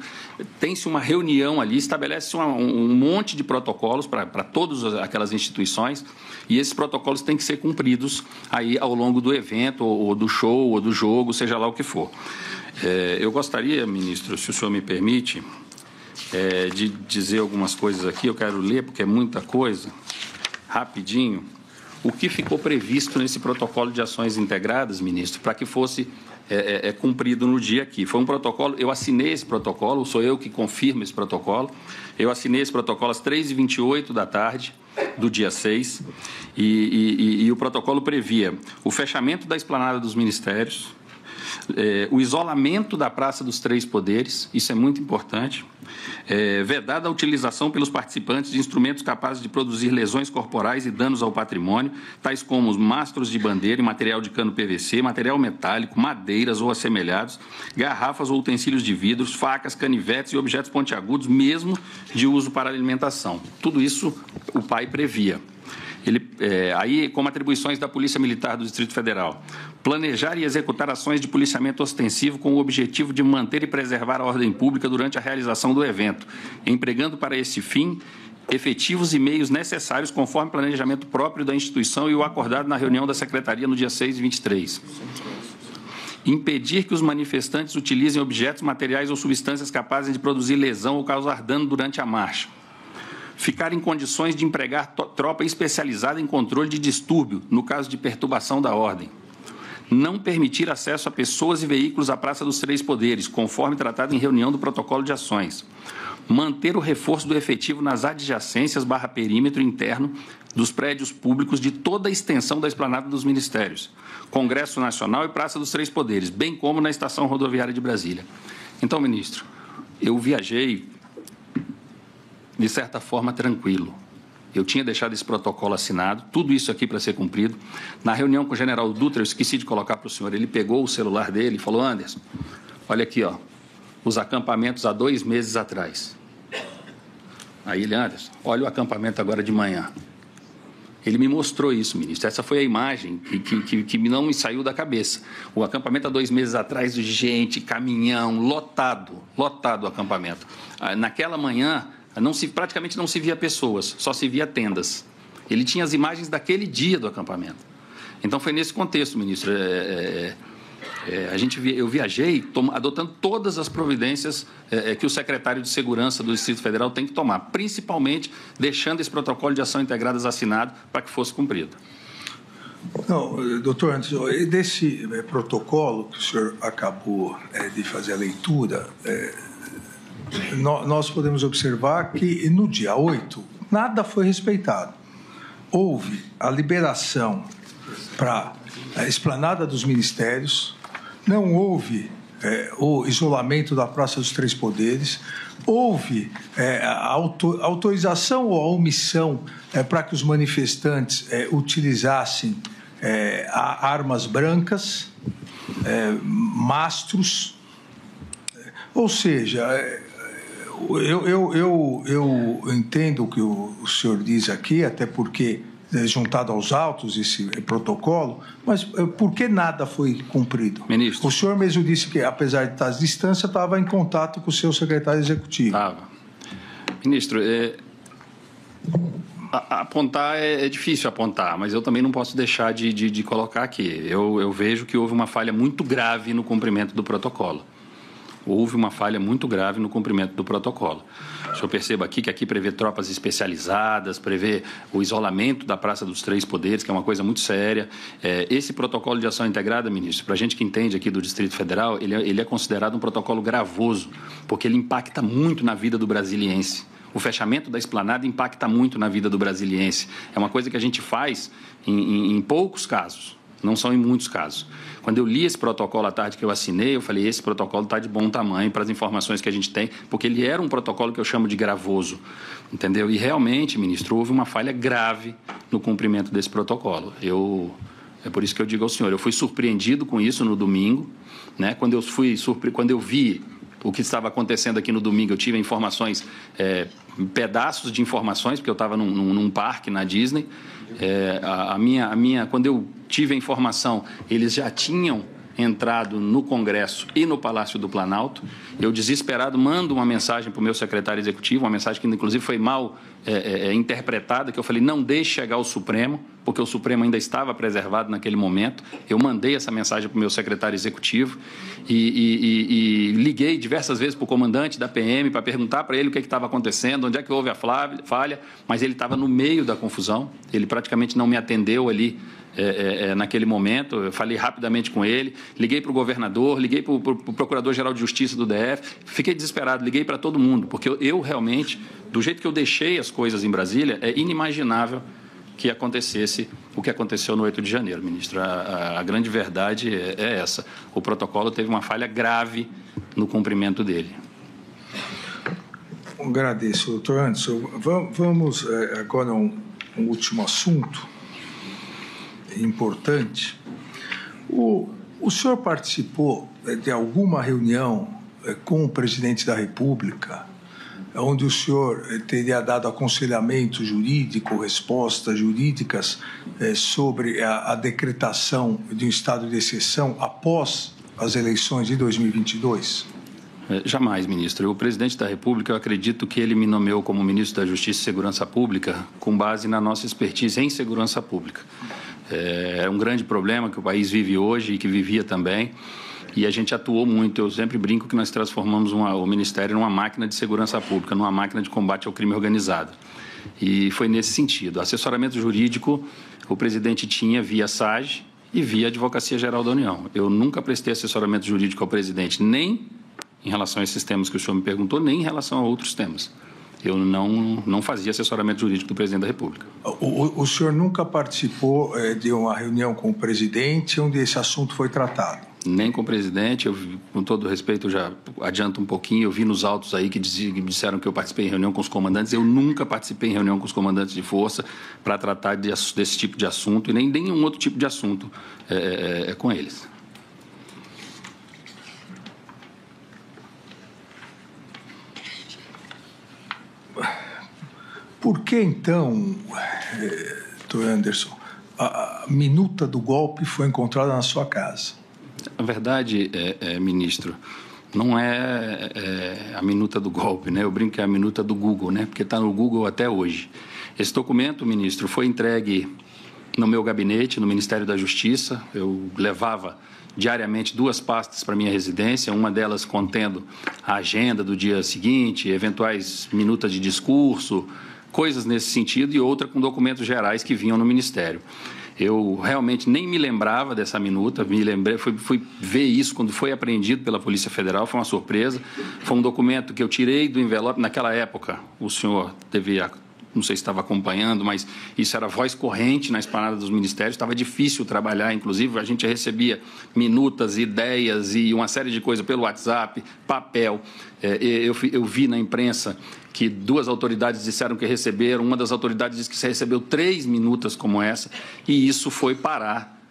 Tem-se uma reunião ali, estabelece um monte de protocolos para todas aquelas instituições, e esses protocolos têm que ser cumpridos aí ao longo do evento, ou do show, ou do jogo, seja lá o que for. Eu gostaria, ministro, se o senhor me permite, de dizer algumas coisas aqui. Eu quero ler, porque é muita coisa, rapidinho, o que ficou previsto nesse protocolo de ações integradas, ministro, para que fosse cumprido no dia aqui. Foi um protocolo, eu assinei esse protocolo, sou eu que confirmo esse protocolo, eu assinei esse protocolo às 3h28 da tarde, do dia 6, e o protocolo previa o fechamento da esplanada dos ministérios, o isolamento da Praça dos Três Poderes, isso é muito importante, vedada a utilização pelos participantes de instrumentos capazes de produzir lesões corporais e danos ao patrimônio, tais como os mastros de bandeira e material de cano PVC, material metálico, madeiras ou assemelhados, garrafas ou utensílios de vidros, facas, canivetes e objetos pontiagudos, mesmo de uso para alimentação. Tudo isso o PAI previa. Aí, como atribuições da Polícia Militar do Distrito Federal, planejar e executar ações de policiamento ostensivo com o objetivo de manter e preservar a ordem pública durante a realização do evento, empregando para esse fim efetivos e meios necessários conforme planejamento próprio da instituição e o acordado na reunião da Secretaria no dia 6 e 23. Impedir que os manifestantes utilizem objetos, materiais ou substâncias capazes de produzir lesão ou causar dano durante a marcha. Ficar em condições de empregar tropa especializada em controle de distúrbio, no caso de perturbação da ordem. Não permitir acesso a pessoas e veículos à Praça dos Três Poderes, conforme tratado em reunião do protocolo de ações. Manter o reforço do efetivo nas adjacências / perímetro interno dos prédios públicos de toda a extensão da esplanada dos ministérios, Congresso Nacional e Praça dos Três Poderes, bem como na Estação Rodoviária de Brasília. Então, ministro, eu viajei de certa forma, tranquilo. Eu tinha deixado esse protocolo assinado, tudo isso aqui para ser cumprido. Na reunião com o general Dutra, eu esqueci de colocar para o senhor, ele pegou o celular dele e falou: Anderson, olha aqui, ó, os acampamentos há 2 meses atrás. Aí ele: Anderson, olha o acampamento agora de manhã. Ele me mostrou isso, ministro. Essa foi a imagem que não me saiu da cabeça. O acampamento há 2 meses atrás, gente, caminhão, lotado o acampamento. Naquela manhã, praticamente não se via pessoas, só se via tendas. Ele tinha as imagens daquele dia do acampamento. Então, foi nesse contexto, ministro. Eu viajei adotando todas as providências que o secretário de Segurança do Distrito Federal tem que tomar, principalmente deixando esse protocolo de ação integradas assinado para que fosse cumprido. Não, doutor Anderson, desse protocolo que o senhor acabou de fazer a leitura, nós podemos observar que no dia 8 nada foi respeitado. Houve a liberação para a esplanada dos ministérios, não houve o isolamento da Praça dos Três Poderes, houve a autorização ou a omissão para que os manifestantes utilizassem armas brancas, mastros, ou seja, eu entendo o que o senhor diz aqui, até porque juntado aos autos esse protocolo, mas por que nada foi cumprido? Ministro. O senhor mesmo disse que, apesar de estar à distância, estava em contato com o seu secretário executivo. Estava. Ministro, apontar é difícil apontar, mas eu também não posso deixar de colocar aqui. Eu vejo que houve uma falha muito grave no cumprimento do protocolo. Houve uma falha muito grave no cumprimento do protocolo. O senhor perceba aqui que aqui prevê tropas especializadas, prevê o isolamento da Praça dos Três Poderes, que é uma coisa muito séria. Esse protocolo de ação integrada, ministro, para a gente que entende aqui do Distrito Federal, ele é considerado um protocolo gravoso, porque ele impacta muito na vida do brasiliense. O fechamento da esplanada impacta muito na vida do brasiliense. É uma coisa que a gente faz em poucos casos. Não são em muitos casos. Quando eu li esse protocolo à tarde que eu assinei, eu falei: esse protocolo está de bom tamanho para as informações que a gente tem, porque ele era um protocolo que eu chamo de gravoso, entendeu? E realmente, ministro, houve uma falha grave no cumprimento desse protocolo. É por isso que eu digo ao senhor, eu fui surpreendido com isso no domingo, né? Quando eu vi o que estava acontecendo aqui no domingo, eu tive informações, pedaços de informações, porque eu estava num parque na Disney. Quando eu tive a informação, eles já tinham entrado no Congresso e no Palácio do Planalto. Eu, desesperado, mando uma mensagem para o meu secretário executivo, uma mensagem que, inclusive, foi mal interpretada, que eu falei: não deixe chegar ao Supremo, porque o Supremo ainda estava preservado naquele momento. Eu mandei essa mensagem para o meu secretário executivo e liguei diversas vezes para o comandante da PM para perguntar para ele o que estava acontecendo, onde é que houve a falha, mas ele estava no meio da confusão, ele praticamente não me atendeu ali naquele momento. Eu falei rapidamente com ele, liguei para o governador, liguei para o Procurador-Geral de Justiça do DF, fiquei desesperado, liguei para todo mundo, porque eu realmente, do jeito que eu deixei as coisas, coisas em Brasília, é inimaginável que acontecesse o que aconteceu no 8 de janeiro, ministro. A grande verdade é essa. O protocolo teve uma falha grave no cumprimento dele. Agradeço, doutor Anderson. Vamos agora a um último assunto importante. O senhor participou de alguma reunião com o presidente da República, onde o senhor teria dado aconselhamento jurídico, respostas jurídicas sobre a decretação de um estado de exceção após as eleições de 2022? Jamais, ministro. O presidente da República, eu acredito que ele me nomeou como ministro da Justiça e Segurança Pública com base na nossa expertise em segurança pública. É um grande problema que o país vive hoje e que vivia também. E a gente atuou muito. Eu sempre brinco que nós transformamos o Ministério numa máquina de segurança pública, numa máquina de combate ao crime organizado. E foi nesse sentido. Assessoramento jurídico, o presidente tinha via SAGE e via Advocacia Geral da União. Eu nunca prestei assessoramento jurídico ao presidente, nem em relação a esses temas que o senhor me perguntou, nem em relação a outros temas. Eu não fazia assessoramento jurídico do presidente da República. O senhor nunca participou de uma reunião com o presidente onde esse assunto foi tratado? Nem com o presidente. Com todo respeito, eu já adianto um pouquinho. Eu vi nos autos aí que disseram que eu participei em reunião com os comandantes. Eu nunca participei em reunião com os comandantes de força para tratar desse tipo de assunto e nem nenhum outro tipo de assunto com eles. Por que, então, doutor Anderson, a minuta do golpe foi encontrada na sua casa? A verdade, ministro, não é a minuta do golpe, né? Eu brinco que é a minuta do Google, né? Porque está no Google até hoje. Esse documento, ministro, foi entregue no meu gabinete, no Ministério da Justiça. Eu levava diariamente 2 pastas para minha residência, uma delas contendo a agenda do dia seguinte, eventuais minutas de discurso, coisas nesse sentido, e outra com documentos gerais que vinham no Ministério. Eu realmente nem me lembrava dessa minuta, fui ver isso quando foi apreendido pela Polícia Federal, foi uma surpresa. Foi um documento que eu tirei do envelope. Naquela época, o senhor devia, não sei se estava acompanhando, mas isso era voz corrente na esplanada dos ministérios, estava difícil trabalhar, inclusive a gente recebia minutas, ideias e uma série de coisas pelo WhatsApp, papel. Eu vi na imprensa que 2 autoridades disseram que receberam, uma das autoridades disse que se recebeu 3 minutas como essa, e isso foi parar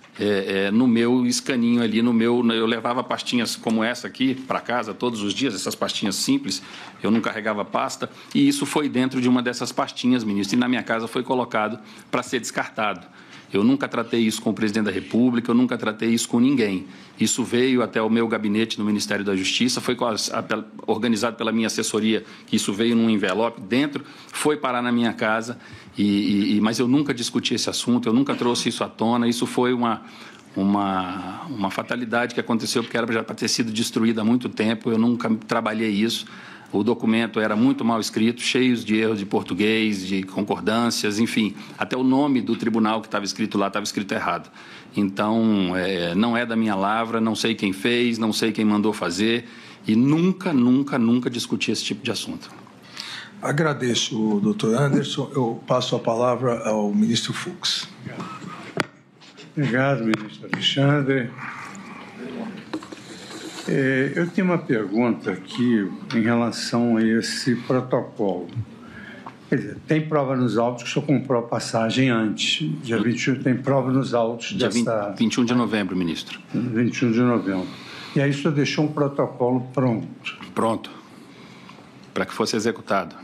no meu escaninho ali, eu levava pastinhas como essa aqui para casa todos os dias, essas pastinhas simples, eu não carregava pasta, e isso foi dentro de uma dessas pastinhas, ministro, e na minha casa foi colocado para ser descartado. Eu nunca tratei isso com o presidente da República, eu nunca tratei isso com ninguém. Isso veio até o meu gabinete no Ministério da Justiça, foi organizado pela minha assessoria, que isso veio num envelope dentro, foi parar na minha casa, mas eu nunca discuti esse assunto, eu nunca trouxe isso à tona. Isso foi uma fatalidade que aconteceu, porque era já para ter sido destruída há muito tempo, eu nunca trabalhei isso. O documento era muito mal escrito, cheio de erros de português, de concordâncias, enfim. Até o nome do tribunal que estava escrito lá estava escrito errado. Então, não é da minha lavra, não sei quem fez, não sei quem mandou fazer e nunca discuti esse tipo de assunto. Agradeço, doutor Anderson. Eu passo a palavra ao ministro Fux. Obrigado, ministro Alexandre. Eu tenho uma pergunta aqui em relação a esse protocolo. Quer dizer, tem prova nos autos que o senhor comprou a passagem antes. Dia 21 tem prova nos autos dia dessa... 21 de novembro, ministro. 21 de novembro. E aí o senhor deixou um protocolo pronto. Pronto. Para que fosse executado.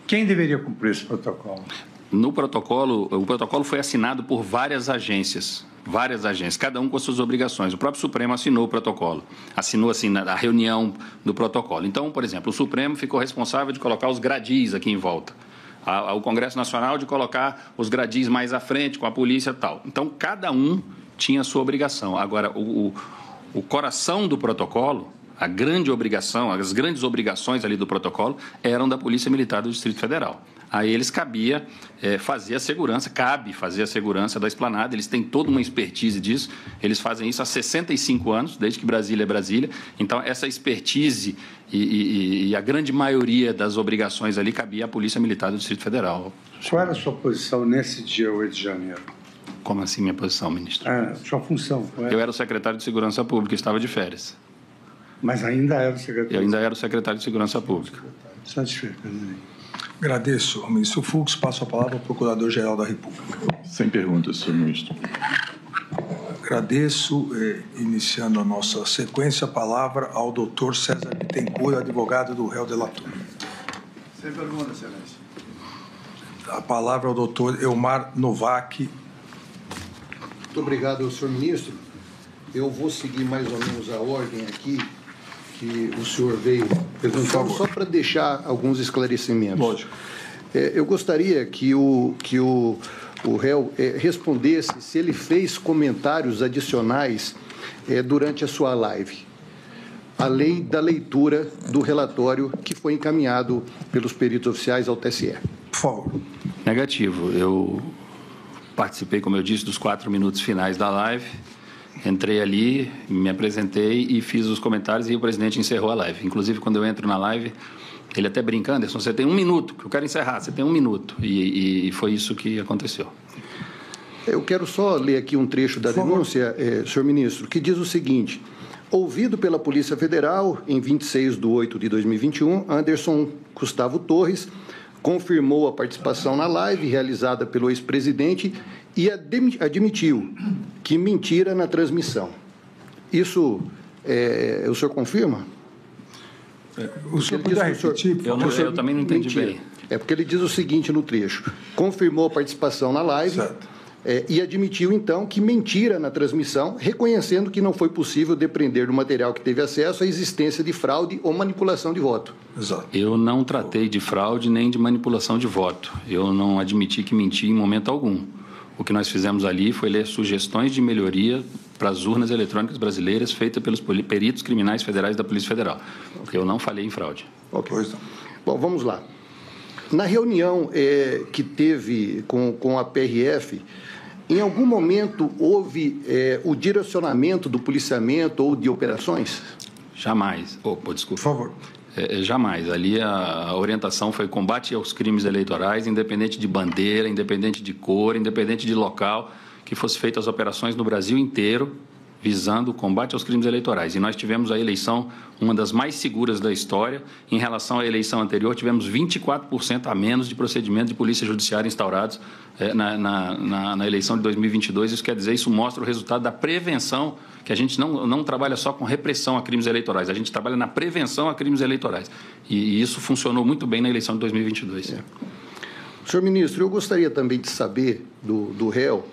Quem deveria cumprir esse protocolo? O protocolo foi assinado por várias agências, cada um com as suas obrigações. O próprio Supremo assinou o protocolo, assinou assim a reunião do protocolo. Então, por exemplo, o Supremo ficou responsável de colocar os gradis aqui em volta, o Congresso Nacional de colocar os gradis mais à frente com a polícia e tal. Então, cada um tinha a sua obrigação. Agora, o coração do protocolo, a grande obrigação, as grandes obrigações ali do protocolo eram da Polícia Militar do Distrito Federal. a eles cabia fazer a segurança, cabe fazer a segurança da esplanada, eles têm toda uma expertise disso, eles fazem isso há 65 anos, desde que Brasília é Brasília, então essa expertise e a grande maioria das obrigações ali cabia à Polícia Militar do Distrito Federal. Qual era a sua posição nesse dia 8 de janeiro? Como assim minha posição, ministro? Sua função. Eu era o secretário de Segurança Pública, estava de férias. Mas ainda era o secretário? Eu ainda era o secretário de Segurança Pública. Satisfeito. Agradeço ao ministro Fux. Passo a palavra ao Procurador-Geral da República. Sem perguntas, senhor ministro. Agradeço, iniciando a nossa sequência, a palavra ao doutor César Bittencourt, advogado do réu delator. Sem perguntas, excelência. A palavra ao doutor Elmar Novak. Muito obrigado, senhor ministro. Eu vou seguir mais ou menos a ordem aqui que o senhor veio perguntando, só para deixar alguns esclarecimentos. Lógico. Eu gostaria que o réu respondesse se ele fez comentários adicionais durante a sua live, além da leitura do relatório que foi encaminhado pelos peritos oficiais ao TSE. Por favor. Negativo. Eu participei, como eu disse, dos 4 minutos finais da live. Entrei ali, me apresentei e fiz os comentários e o presidente encerrou a live. Inclusive, quando eu entro na live, ele até brinca: Anderson, você tem 1 minuto, que eu quero encerrar, você tem 1 minuto. E foi isso que aconteceu. Eu quero só ler aqui um trecho da denúncia, senhor ministro, que diz o seguinte: ouvido pela Polícia Federal, em 26 de 8 de 2021, Anderson Gustavo Torres confirmou a participação na live realizada pelo ex-presidente e admitiu que mentira na transmissão. Isso o senhor confirma? O senhor podia repetir? Eu também não entendi bem. Porque ele diz o seguinte no trecho: confirmou a participação na live. Certo. E admitiu, então, que mentira na transmissão, reconhecendo que não foi possível depreender do material que teve acesso a existência de fraude ou manipulação de voto. Exato. Eu não tratei de fraude nem de manipulação de voto. Eu não admiti que menti em momento algum. O que nós fizemos ali foi ler sugestões de melhoria para as urnas eletrônicas brasileiras feitas pelos peritos criminais federais da Polícia Federal. Eu não falei em fraude. Ok. Bom, vamos lá. Na reunião que teve com a PRF, em algum momento houve o direcionamento do policiamento ou de operações? Jamais. Desculpa. Por favor. Jamais. Ali a orientação foi combate aos crimes eleitorais, independente de bandeira, independente de cor, independente de local, que fosse feitas as operações no Brasil inteiro, visando o combate aos crimes eleitorais. E nós tivemos a eleição, uma das mais seguras da história. Em relação à eleição anterior, tivemos 24% a menos de procedimentos de polícia judiciária instaurados na eleição de 2022. Isso quer dizer, isso mostra o resultado da prevenção, que a gente não trabalha só com repressão a crimes eleitorais, a gente trabalha na prevenção a crimes eleitorais. E isso funcionou muito bem na eleição de 2022. Senhor ministro, eu gostaria também de saber do réu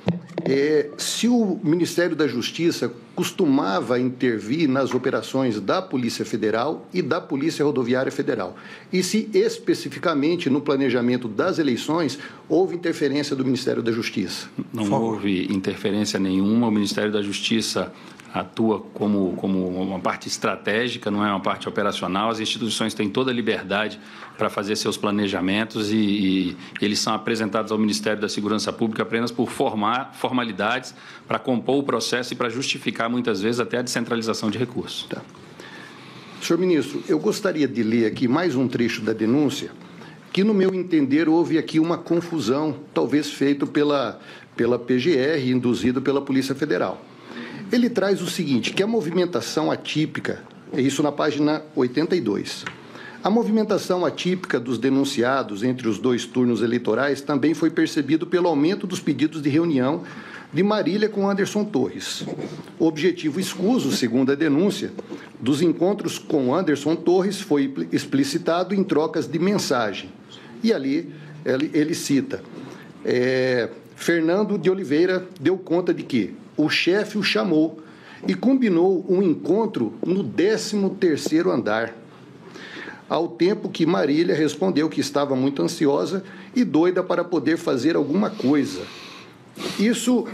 se o Ministério da Justiça costumava intervir nas operações da Polícia Federal e da Polícia Rodoviária Federal. E se especificamente no planejamento das eleições houve interferência do Ministério da Justiça. Não houve interferência nenhuma. O Ministério da Justiça atua como uma parte estratégica, não é uma parte operacional. As instituições têm toda a liberdade para fazer seus planejamentos e eles são apresentados ao Ministério da Segurança Pública apenas por formalidades para compor o processo e para justificar, muitas vezes, até a descentralização de recursos. Tá. Senhor ministro, eu gostaria de ler aqui mais um trecho da denúncia, que, no meu entender, houve aqui uma confusão, talvez feita pela PGR, induzido pela Polícia Federal. Ele traz o seguinte, que a movimentação atípica, isso na página 82, a movimentação atípica dos denunciados entre os 2 turnos eleitorais também foi percebido pelo aumento dos pedidos de reunião de Marília com Anderson Torres. O objetivo escuso, segundo a denúncia, dos encontros com Anderson Torres foi explicitado em trocas de mensagem. E ali ele cita, Fernando de Oliveira deu conta de que o chefe o chamou e combinou um encontro no 13º andar, ao tempo que Marília respondeu que estava muito ansiosa e doida para poder fazer alguma coisa. Isso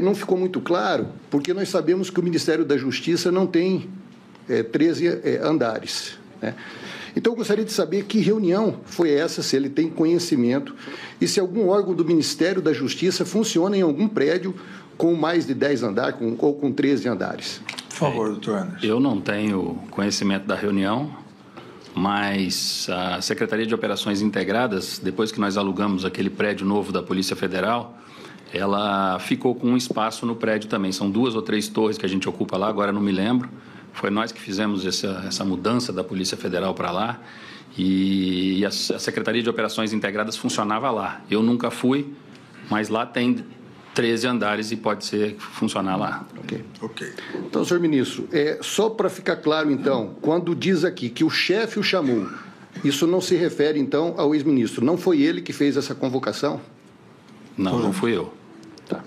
não ficou muito claro, porque nós sabemos que o Ministério da Justiça não tem 13 andares, né? Então, eu gostaria de saber que reunião foi essa, se ele tem conhecimento, e se algum órgão do Ministério da Justiça funciona em algum prédio com mais de 10 andares ou com 13 andares. Por favor, doutor Anderson. Eu não tenho conhecimento da reunião, mas a Secretaria de Operações Integradas, depois que nós alugamos aquele prédio novo da Polícia Federal, ela ficou com um espaço no prédio também. São 2 ou 3 torres que a gente ocupa lá, agora não me lembro. Foi nós que fizemos essa mudança da Polícia Federal para lá, e a Secretaria de Operações Integradas funcionava lá. Eu nunca fui, mas lá tem 13 andares e pode ser funcionar lá. Ok. Então, senhor ministro, só para ficar claro, então, quando diz aqui que o chefe o chamou, isso não se refere, então, ao ex-ministro. Não foi ele que fez essa convocação? Não fui eu. Tá.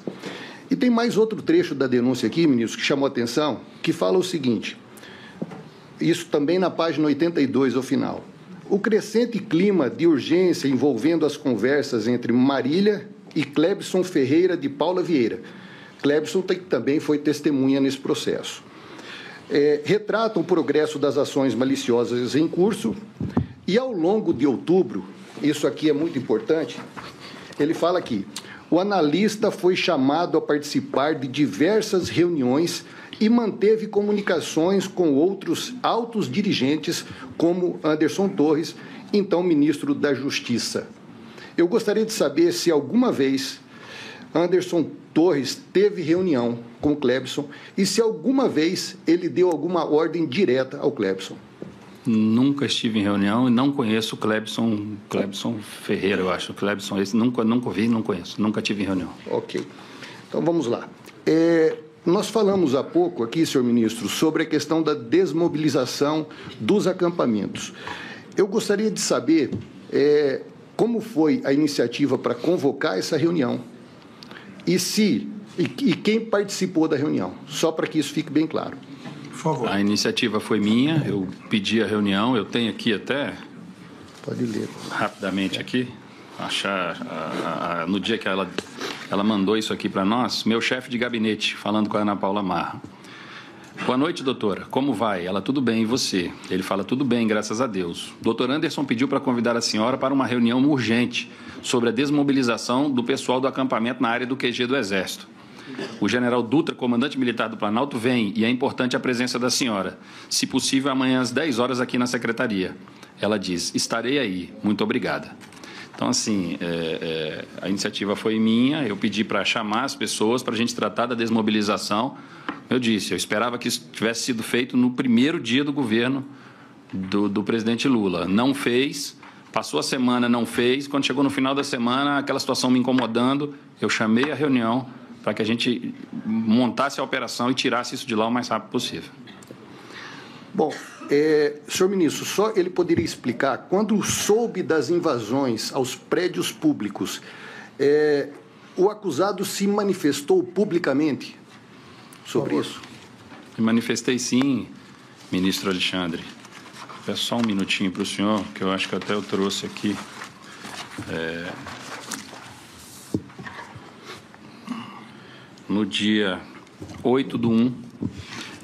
E tem mais outro trecho da denúncia aqui, ministro, que chamou a atenção, que fala o seguinte, isso também na página 82, ao final. O crescente clima de urgência envolvendo as conversas entre Marília e Clebson Ferreira de Paula Vieira. Clebson também foi testemunha nesse processo. Retratam o progresso das ações maliciosas em curso e, ao longo de outubro, isso aqui é muito importante, ele fala aqui, o analista foi chamado a participar de diversas reuniões e manteve comunicações com outros altos dirigentes, como Anderson Torres, então ministro da Justiça. Eu gostaria de saber se alguma vez Anderson Torres teve reunião com o Clebson e se alguma vez ele deu alguma ordem direta ao Clebson. Nunca estive em reunião e não conheço o Clebson Ferreira, eu acho. Clebson, esse nunca vi, não conheço. Nunca tive em reunião. Ok. Então, vamos lá. Nós falamos há pouco aqui, senhor ministro, sobre a questão da desmobilização dos acampamentos. Eu gostaria de saber como foi a iniciativa para convocar essa reunião e quem participou da reunião, só para que isso fique bem claro. Por favor. A iniciativa foi minha, eu pedi a reunião, eu tenho aqui até... Pode ler. Rapidamente aqui, achar no dia que ela mandou isso aqui para nós, meu chefe de gabinete, falando com a Ana Paula Marra. Boa noite, doutora. Como vai? Ela, tudo bem, e você? Ele fala, tudo bem, graças a Deus. Doutor Anderson pediu para convidar a senhora para uma reunião urgente sobre a desmobilização do pessoal do acampamento na área do QG do Exército. O general Dutra, comandante militar do Planalto, vem e é importante a presença da senhora. Se possível, amanhã às 10 horas aqui na secretaria. Ela diz, estarei aí. Muito obrigada. Então, assim, a iniciativa foi minha, eu pedi para chamar as pessoas para a gente tratar da desmobilização. Eu disse, eu esperava que isso tivesse sido feito no primeiro dia do governo do presidente Lula. Não fez, passou a semana, não fez. Quando chegou no final da semana, aquela situação me incomodando, eu chamei a reunião para que a gente montasse a operação e tirasse isso de lá o mais rápido possível. Bom, senhor ministro, só ele poderia explicar, quando soube das invasões aos prédios públicos, o acusado se manifestou publicamente sobre isso? Me manifestei sim, ministro Alexandre. Peço só um minutinho para o senhor, que eu acho que até eu trouxe aqui. No dia 8/1,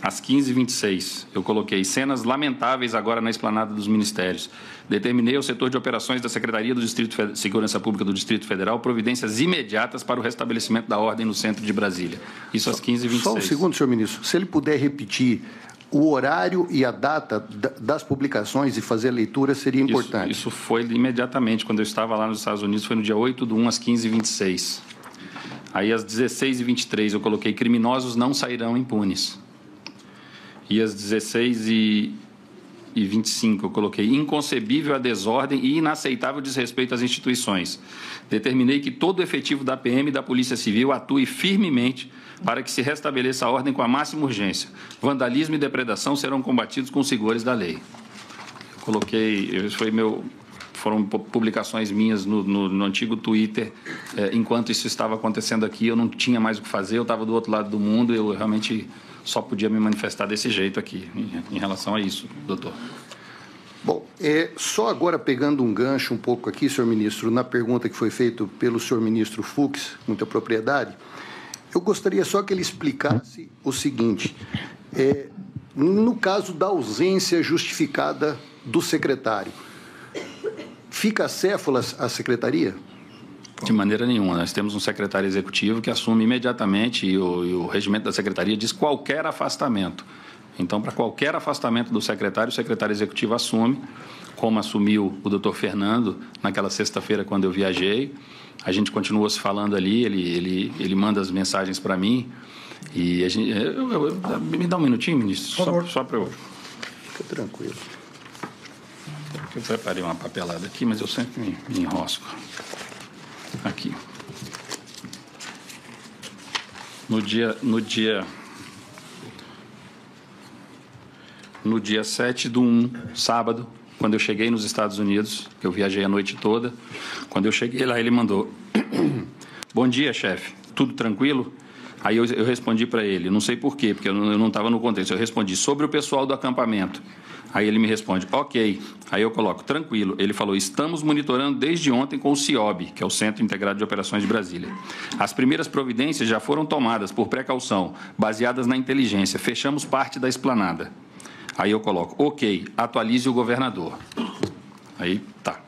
às 15h26, eu coloquei cenas lamentáveis agora na esplanada dos ministérios. Determinei ao setor de operações da Secretaria do Distrito de Segurança Pública do Distrito Federal providências imediatas para o restabelecimento da ordem no centro de Brasília. Isso às 15h26. Só um segundo, senhor ministro. Se ele puder repetir o horário e a data das publicações e fazer a leitura, seria importante. Isso foi imediatamente. Quando eu estava lá nos Estados Unidos, foi no dia 8/1, às 15h26. Aí, às 16h23, eu coloquei criminosos não sairão impunes. E às 16h25, eu coloquei inconcebível a desordem e inaceitável desrespeito às instituições. Determinei que todo o efetivo da PM e da Polícia Civil atue firmemente para que se restabeleça a ordem com a máxima urgência. Vandalismo e depredação serão combatidos com os rigores da lei. Eu coloquei, foram publicações minhas no antigo Twitter, enquanto isso estava acontecendo aqui, eu não tinha mais o que fazer, eu estava do outro lado do mundo, eu realmente só podia me manifestar desse jeito aqui, em relação a isso, doutor. Bom, só agora pegando um gancho um pouco aqui, senhor ministro, na pergunta que foi feita pelo senhor ministro Fux, muita propriedade, eu gostaria só que ele explicasse o seguinte, no caso da ausência justificada do secretário, fica acéfala a secretaria? De maneira nenhuma. Nós temos um secretário executivo que assume imediatamente, e o regimento da secretaria diz qualquer afastamento. Então, para qualquer afastamento do secretário, o secretário executivo assume, como assumiu o doutor Fernando naquela sexta-feira quando eu viajei. A gente continua se falando ali, ele manda as mensagens para mim. E a gente, me dá um minutinho, ministro, só para eu... Fica tranquilo. Eu preparei uma papelada aqui, mas eu sempre me enrosco. Aqui. No dia 7/1, sábado, quando eu cheguei nos Estados Unidos, que eu viajei a noite toda, quando eu cheguei lá, ele mandou: bom dia, chefe, tudo tranquilo? Aí eu respondi para ele, não sei por quê, porque eu não estava no contexto, eu respondi sobre o pessoal do acampamento. Aí ele me responde, ok. Aí eu coloco, tranquilo. Ele falou, estamos monitorando desde ontem com o CIOB, que é o Centro Integrado de Operações de Brasília. As primeiras providências já foram tomadas por precaução, baseadas na inteligência. Fechamos parte da esplanada. Aí eu coloco, ok, atualize o governador. Aí tá.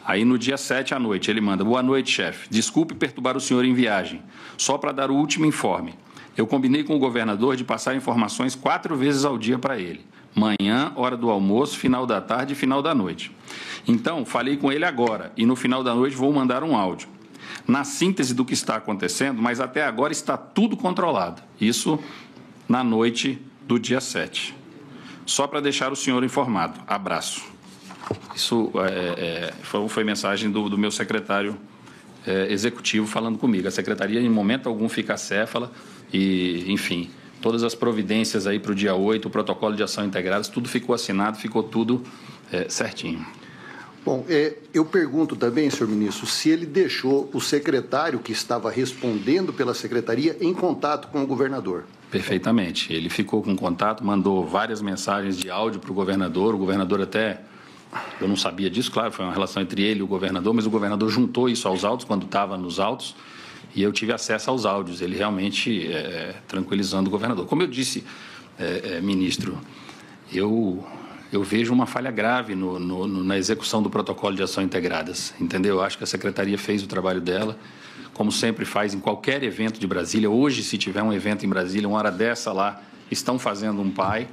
Aí no dia 7 à noite ele manda, boa noite, chefe. Desculpe perturbar o senhor em viagem. Só para dar o último informe. Eu combinei com o governador de passar informações 4 vezes ao dia para ele. Manhã, hora do almoço, final da tarde e final da noite. Então, falei com ele agora e no final da noite vou mandar um áudio. Na síntese do que está acontecendo, mas até agora está tudo controlado. Isso na noite do dia 7. Só para deixar o senhor informado. Abraço. Isso foi mensagem do meu secretário executivo falando comigo. A secretaria, em momento algum, fica acéfala e, enfim... Todas as providências aí para o dia 8, o protocolo de ação integrada, tudo ficou assinado, ficou tudo certinho. Bom, eu pergunto também, senhor ministro, se ele deixou o secretário que estava respondendo pela secretaria em contato com o governador. Perfeitamente. Ele ficou com contato, mandou várias mensagens de áudio para o governador até... Eu não sabia disso, claro, foi uma relação entre ele e o governador, mas o governador juntou isso aos autos quando estava nos autos. E eu tive acesso aos áudios, ele realmente tranquilizando o governador. Como eu disse, ministro, eu vejo uma falha grave na execução do protocolo de ação integradas, entendeu? Eu acho que a secretaria fez o trabalho dela, como sempre faz em qualquer evento de Brasília. Hoje, se tiver um evento em Brasília, uma hora dessa lá, estão fazendo um PAI.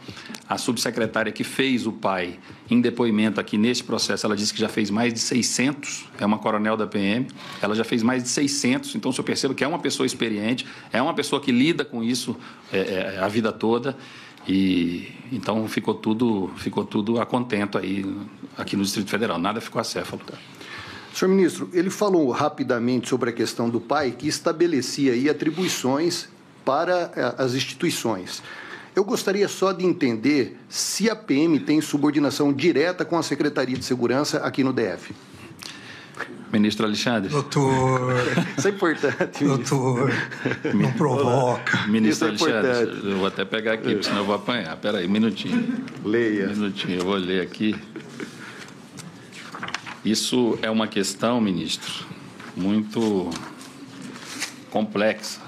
A subsecretária que fez o PAI em depoimento aqui nesse processo, ela disse que já fez mais de 600, é uma coronel da PM, ela já fez mais de 600, então o senhor percebe que é uma pessoa experiente, é uma pessoa que lida com isso a vida toda, e então ficou tudo a contento aí, aqui no Distrito Federal, nada ficou acéfalo. Senhor ministro, ele falou rapidamente sobre a questão do PAI, que estabelecia aí atribuições para as instituições. Eu gostaria só de entender se a PM tem subordinação direta com a Secretaria de Segurança aqui no DF. Ministro Alexandre. Doutor. Isso é importante. Doutor, não provoca. Ministro Alexandre, importante. eu vou até pegar aqui, senão eu vou apanhar. Espera aí, um minutinho. Leia. Um minutinho, eu vou ler aqui. Isso é uma questão, ministro, muito complexa.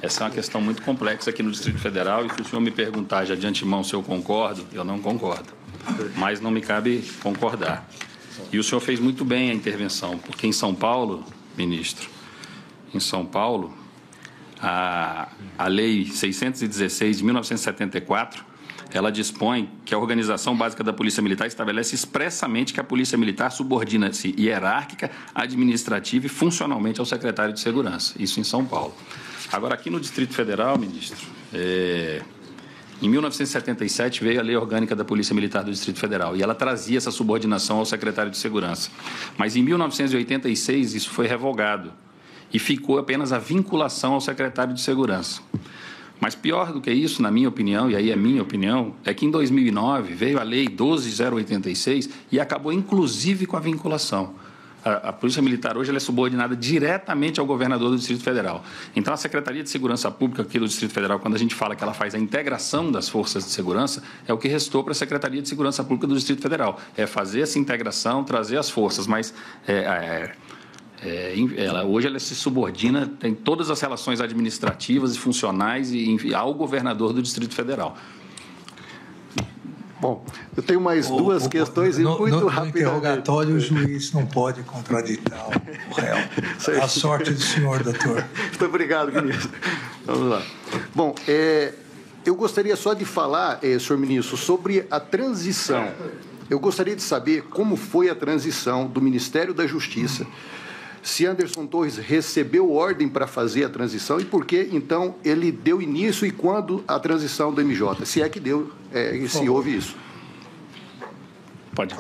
Essa é uma questão muito complexa aqui no Distrito Federal, e se o senhor me perguntar já de antemão se eu concordo, eu não concordo. Mas não me cabe concordar. E o senhor fez muito bem a intervenção, porque em São Paulo, ministro, em São Paulo, a Lei 616 de 1974, ela dispõe que a Organização Básica da Polícia Militar estabelece expressamente que a Polícia Militar subordina-se hierárquica, administrativa e funcionalmente ao secretário de Segurança. Isso em São Paulo. Agora, aqui no Distrito Federal, ministro, em 1977 veio a Lei Orgânica da Polícia Militar do Distrito Federal e ela trazia essa subordinação ao secretário de Segurança. Mas em 1986 isso foi revogado e ficou apenas a vinculação ao secretário de Segurança. Mas pior do que isso, na minha opinião, e aí é minha opinião, é que em 2009 veio a Lei 12.086 e acabou inclusive com a vinculação. A Polícia Militar hoje ela é subordinada diretamente ao governador do Distrito Federal. Então, a Secretaria de Segurança Pública aqui do Distrito Federal, quando a gente fala que ela faz a integração das forças de segurança, é o que restou para a Secretaria de Segurança Pública do Distrito Federal. É fazer essa integração, trazer as forças, mas hoje ela se subordina, tem todas as relações administrativas e funcionais ao governador do Distrito Federal. Bom, eu tenho mais duas questões e muito no rapidamente. No interrogatório, o juiz não pode contraditar o réu. A sorte do senhor, doutor. Muito obrigado, ministro. Vamos lá. Bom, eu gostaria só de falar, senhor ministro, sobre a transição. Eu gostaria de saber como foi a transição do Ministério da Justiça, se Anderson Torres recebeu ordem para fazer a transição e por que, então, ele deu início e quando a transição do MJ, se é que deu, se houve isso. Pode.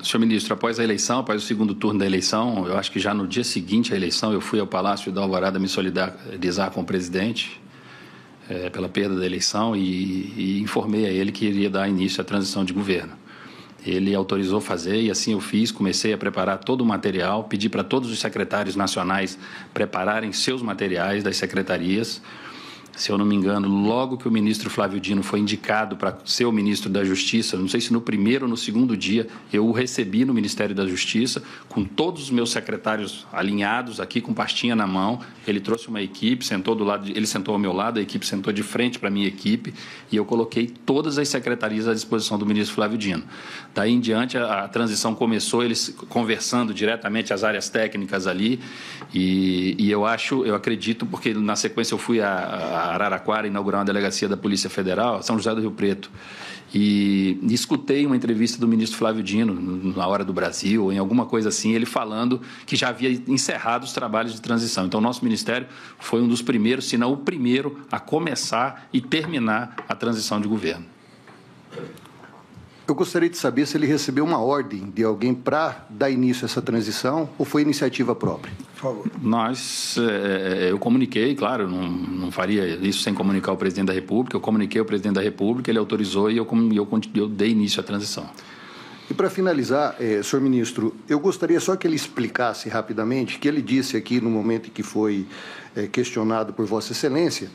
Senhor ministro, após a eleição, após o segundo turno da eleição, eu acho que já no dia seguinte à eleição, eu fui ao Palácio da Alvorada me solidarizar com o presidente pela perda da eleição e informei a ele que iria dar início à transição de governo. Ele autorizou fazer e assim eu fiz, comecei a preparar todo o material, pedi para todos os secretários nacionais prepararem seus materiais das secretarias. Se eu não me engano, logo que o ministro Flávio Dino foi indicado para ser o ministro da Justiça, não sei se no primeiro ou no segundo dia, eu o recebi no Ministério da Justiça, com todos os meus secretários alinhados aqui, com pastinha na mão. Ele trouxe uma equipe, ele sentou ao meu lado, a equipe sentou de frente para a minha equipe, e eu coloquei todas as secretarias à disposição do ministro Flávio Dino. Daí em diante, a transição começou, eles conversando diretamente as áreas técnicas ali, e eu acredito, porque na sequência eu fui a Araraquara inaugurar uma delegacia da Polícia Federal, São José do Rio Preto, e escutei uma entrevista do ministro Flávio Dino, na Hora do Brasil, em alguma coisa assim, ele falando que já havia encerrado os trabalhos de transição. Então, o nosso ministério foi um dos primeiros, se não o primeiro, a começar e terminar a transição de governo. Eu gostaria de saber se ele recebeu uma ordem de alguém para dar início a essa transição ou foi iniciativa própria. Por favor. Eu comuniquei, claro, não faria isso sem comunicar ao presidente da República, eu comuniquei ao presidente da República, ele autorizou e eu dei início à transição. E para finalizar, senhor ministro, eu gostaria só que ele explicasse rapidamente, que ele disse aqui no momento em que foi questionado por Vossa Excelência,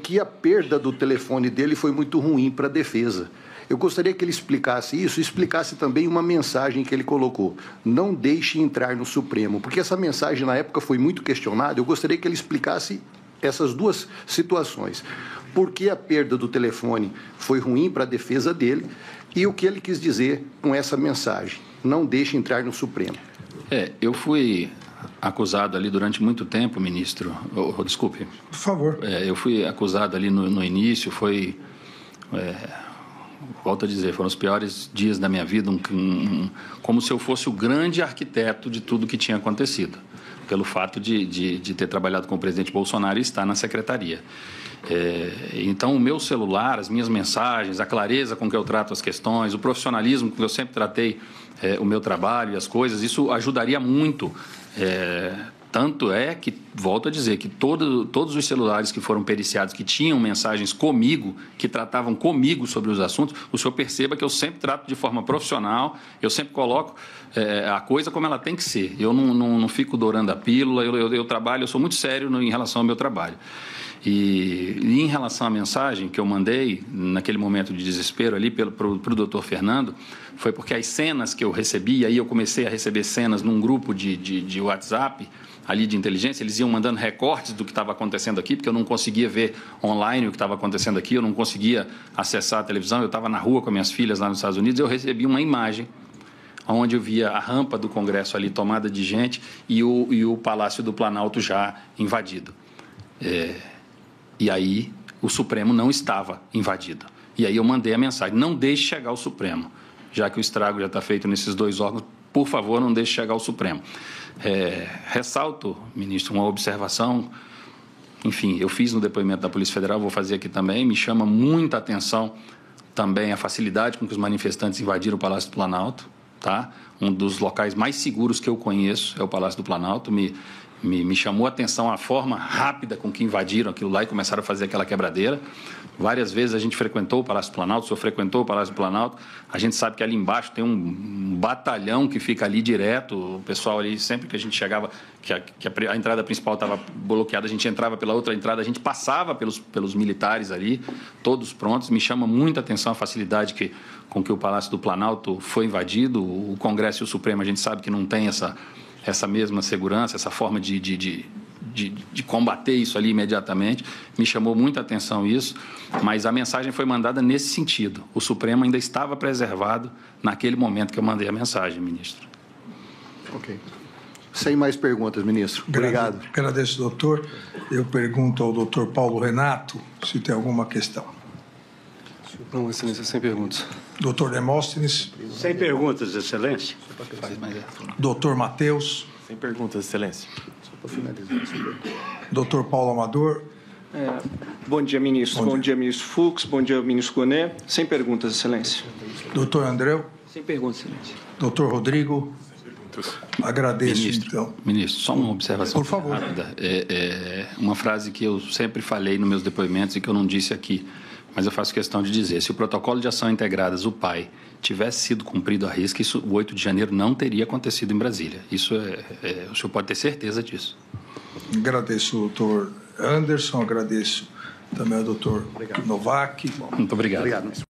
que a perda do telefone dele foi muito ruim para a defesa. Eu gostaria que ele explicasse isso e explicasse também uma mensagem que ele colocou. Não deixe entrar no Supremo, porque essa mensagem na época foi muito questionada. Eu gostaria que ele explicasse essas duas situações. Por que a perda do telefone foi ruim para a defesa dele e o que ele quis dizer com essa mensagem. Não deixe entrar no Supremo. Eu fui acusado ali durante muito tempo, ministro. Desculpe. Por favor. Eu fui acusado ali no início, volto a dizer, foram os piores dias da minha vida, como se eu fosse o grande arquiteto de tudo que tinha acontecido, pelo fato de ter trabalhado com o presidente Bolsonaro e estar na secretaria. Então, o meu celular, as minhas mensagens, a clareza com que eu trato as questões, o profissionalismo com que eu sempre tratei o meu trabalho e as coisas, isso ajudaria muito. Tanto é que, volto a dizer, que todos os celulares que foram periciados, que tinham mensagens comigo, que tratavam comigo sobre os assuntos, o senhor perceba que eu sempre trato de forma profissional, eu sempre coloco a coisa como ela tem que ser. Eu não fico dourando a pílula, eu trabalho, eu sou muito sério em relação ao meu trabalho. E em relação à mensagem que eu mandei, naquele momento de desespero ali para o doutor Fernando, foi porque as cenas que eu recebi, aí eu comecei a receber cenas num grupo de WhatsApp, ali de inteligência, eles iam mandando recortes do que estava acontecendo aqui, porque eu não conseguia ver online o que estava acontecendo aqui, eu não conseguia acessar a televisão, eu estava na rua com minhas filhas lá nos Estados Unidos, eu recebi uma imagem onde eu via a rampa do Congresso ali tomada de gente e o Palácio do Planalto já invadido. E aí o Supremo não estava invadido. E aí eu mandei a mensagem, não deixe chegar ao Supremo, já que o estrago já está feito nesses dois órgãos, por favor, não deixe chegar ao Supremo. Ressalto, ministro, uma observação, enfim, eu fiz no depoimento da Polícia Federal, vou fazer aqui também, me chama muita atenção também a facilidade com que os manifestantes invadiram o Palácio do Planalto, tá? Um dos locais mais seguros que eu conheço é o Palácio do Planalto, me chamou a atenção a forma rápida com que invadiram aquilo lá e começaram a fazer aquela quebradeira. Várias vezes a gente frequentou o Palácio do Planalto, o senhor frequentou o Palácio do Planalto, a gente sabe que ali embaixo tem um batalhão que fica ali direto, o pessoal ali, sempre que a gente chegava, que a entrada principal estava bloqueada, a gente entrava pela outra entrada, a gente passava pelos militares ali, todos prontos. Me chama muita atenção a facilidade com que o Palácio do Planalto foi invadido. O Congresso e o Supremo, a gente sabe que não tem essa mesma segurança, essa forma de de combater isso ali imediatamente. Me chamou muita atenção isso, mas a mensagem foi mandada nesse sentido. O Supremo ainda estava preservado naquele momento que eu mandei a mensagem, ministro. Ok. Sem mais perguntas, ministro. Obrigado. Agradeço, doutor. Eu pergunto ao doutor Paulo Renato se tem alguma questão. Não, excelência, sem perguntas. Doutor Demóstenes. Sem perguntas, excelência. Doutor Matheus. Sem perguntas, excelência. Doutor Paulo Amador. Bom dia, ministro. Bom dia, ministro Fux. Bom dia, ministro Gonet. Sem perguntas, excelência. Doutor Andreu. Sem perguntas, excelência. Doutor Rodrigo. Agradeço, então. Ministro, só uma observação Por favor. rápida. Uma frase que eu sempre falei nos meus depoimentos e que eu não disse aqui, mas eu faço questão de dizer. Se o protocolo de ação integradas, o PAI, tivesse sido cumprido à risca, o 8 de janeiro não teria acontecido em Brasília. Isso o senhor pode ter certeza disso. Agradeço ao doutor Anderson, agradeço também ao doutor Novak. Muito obrigado. Obrigado.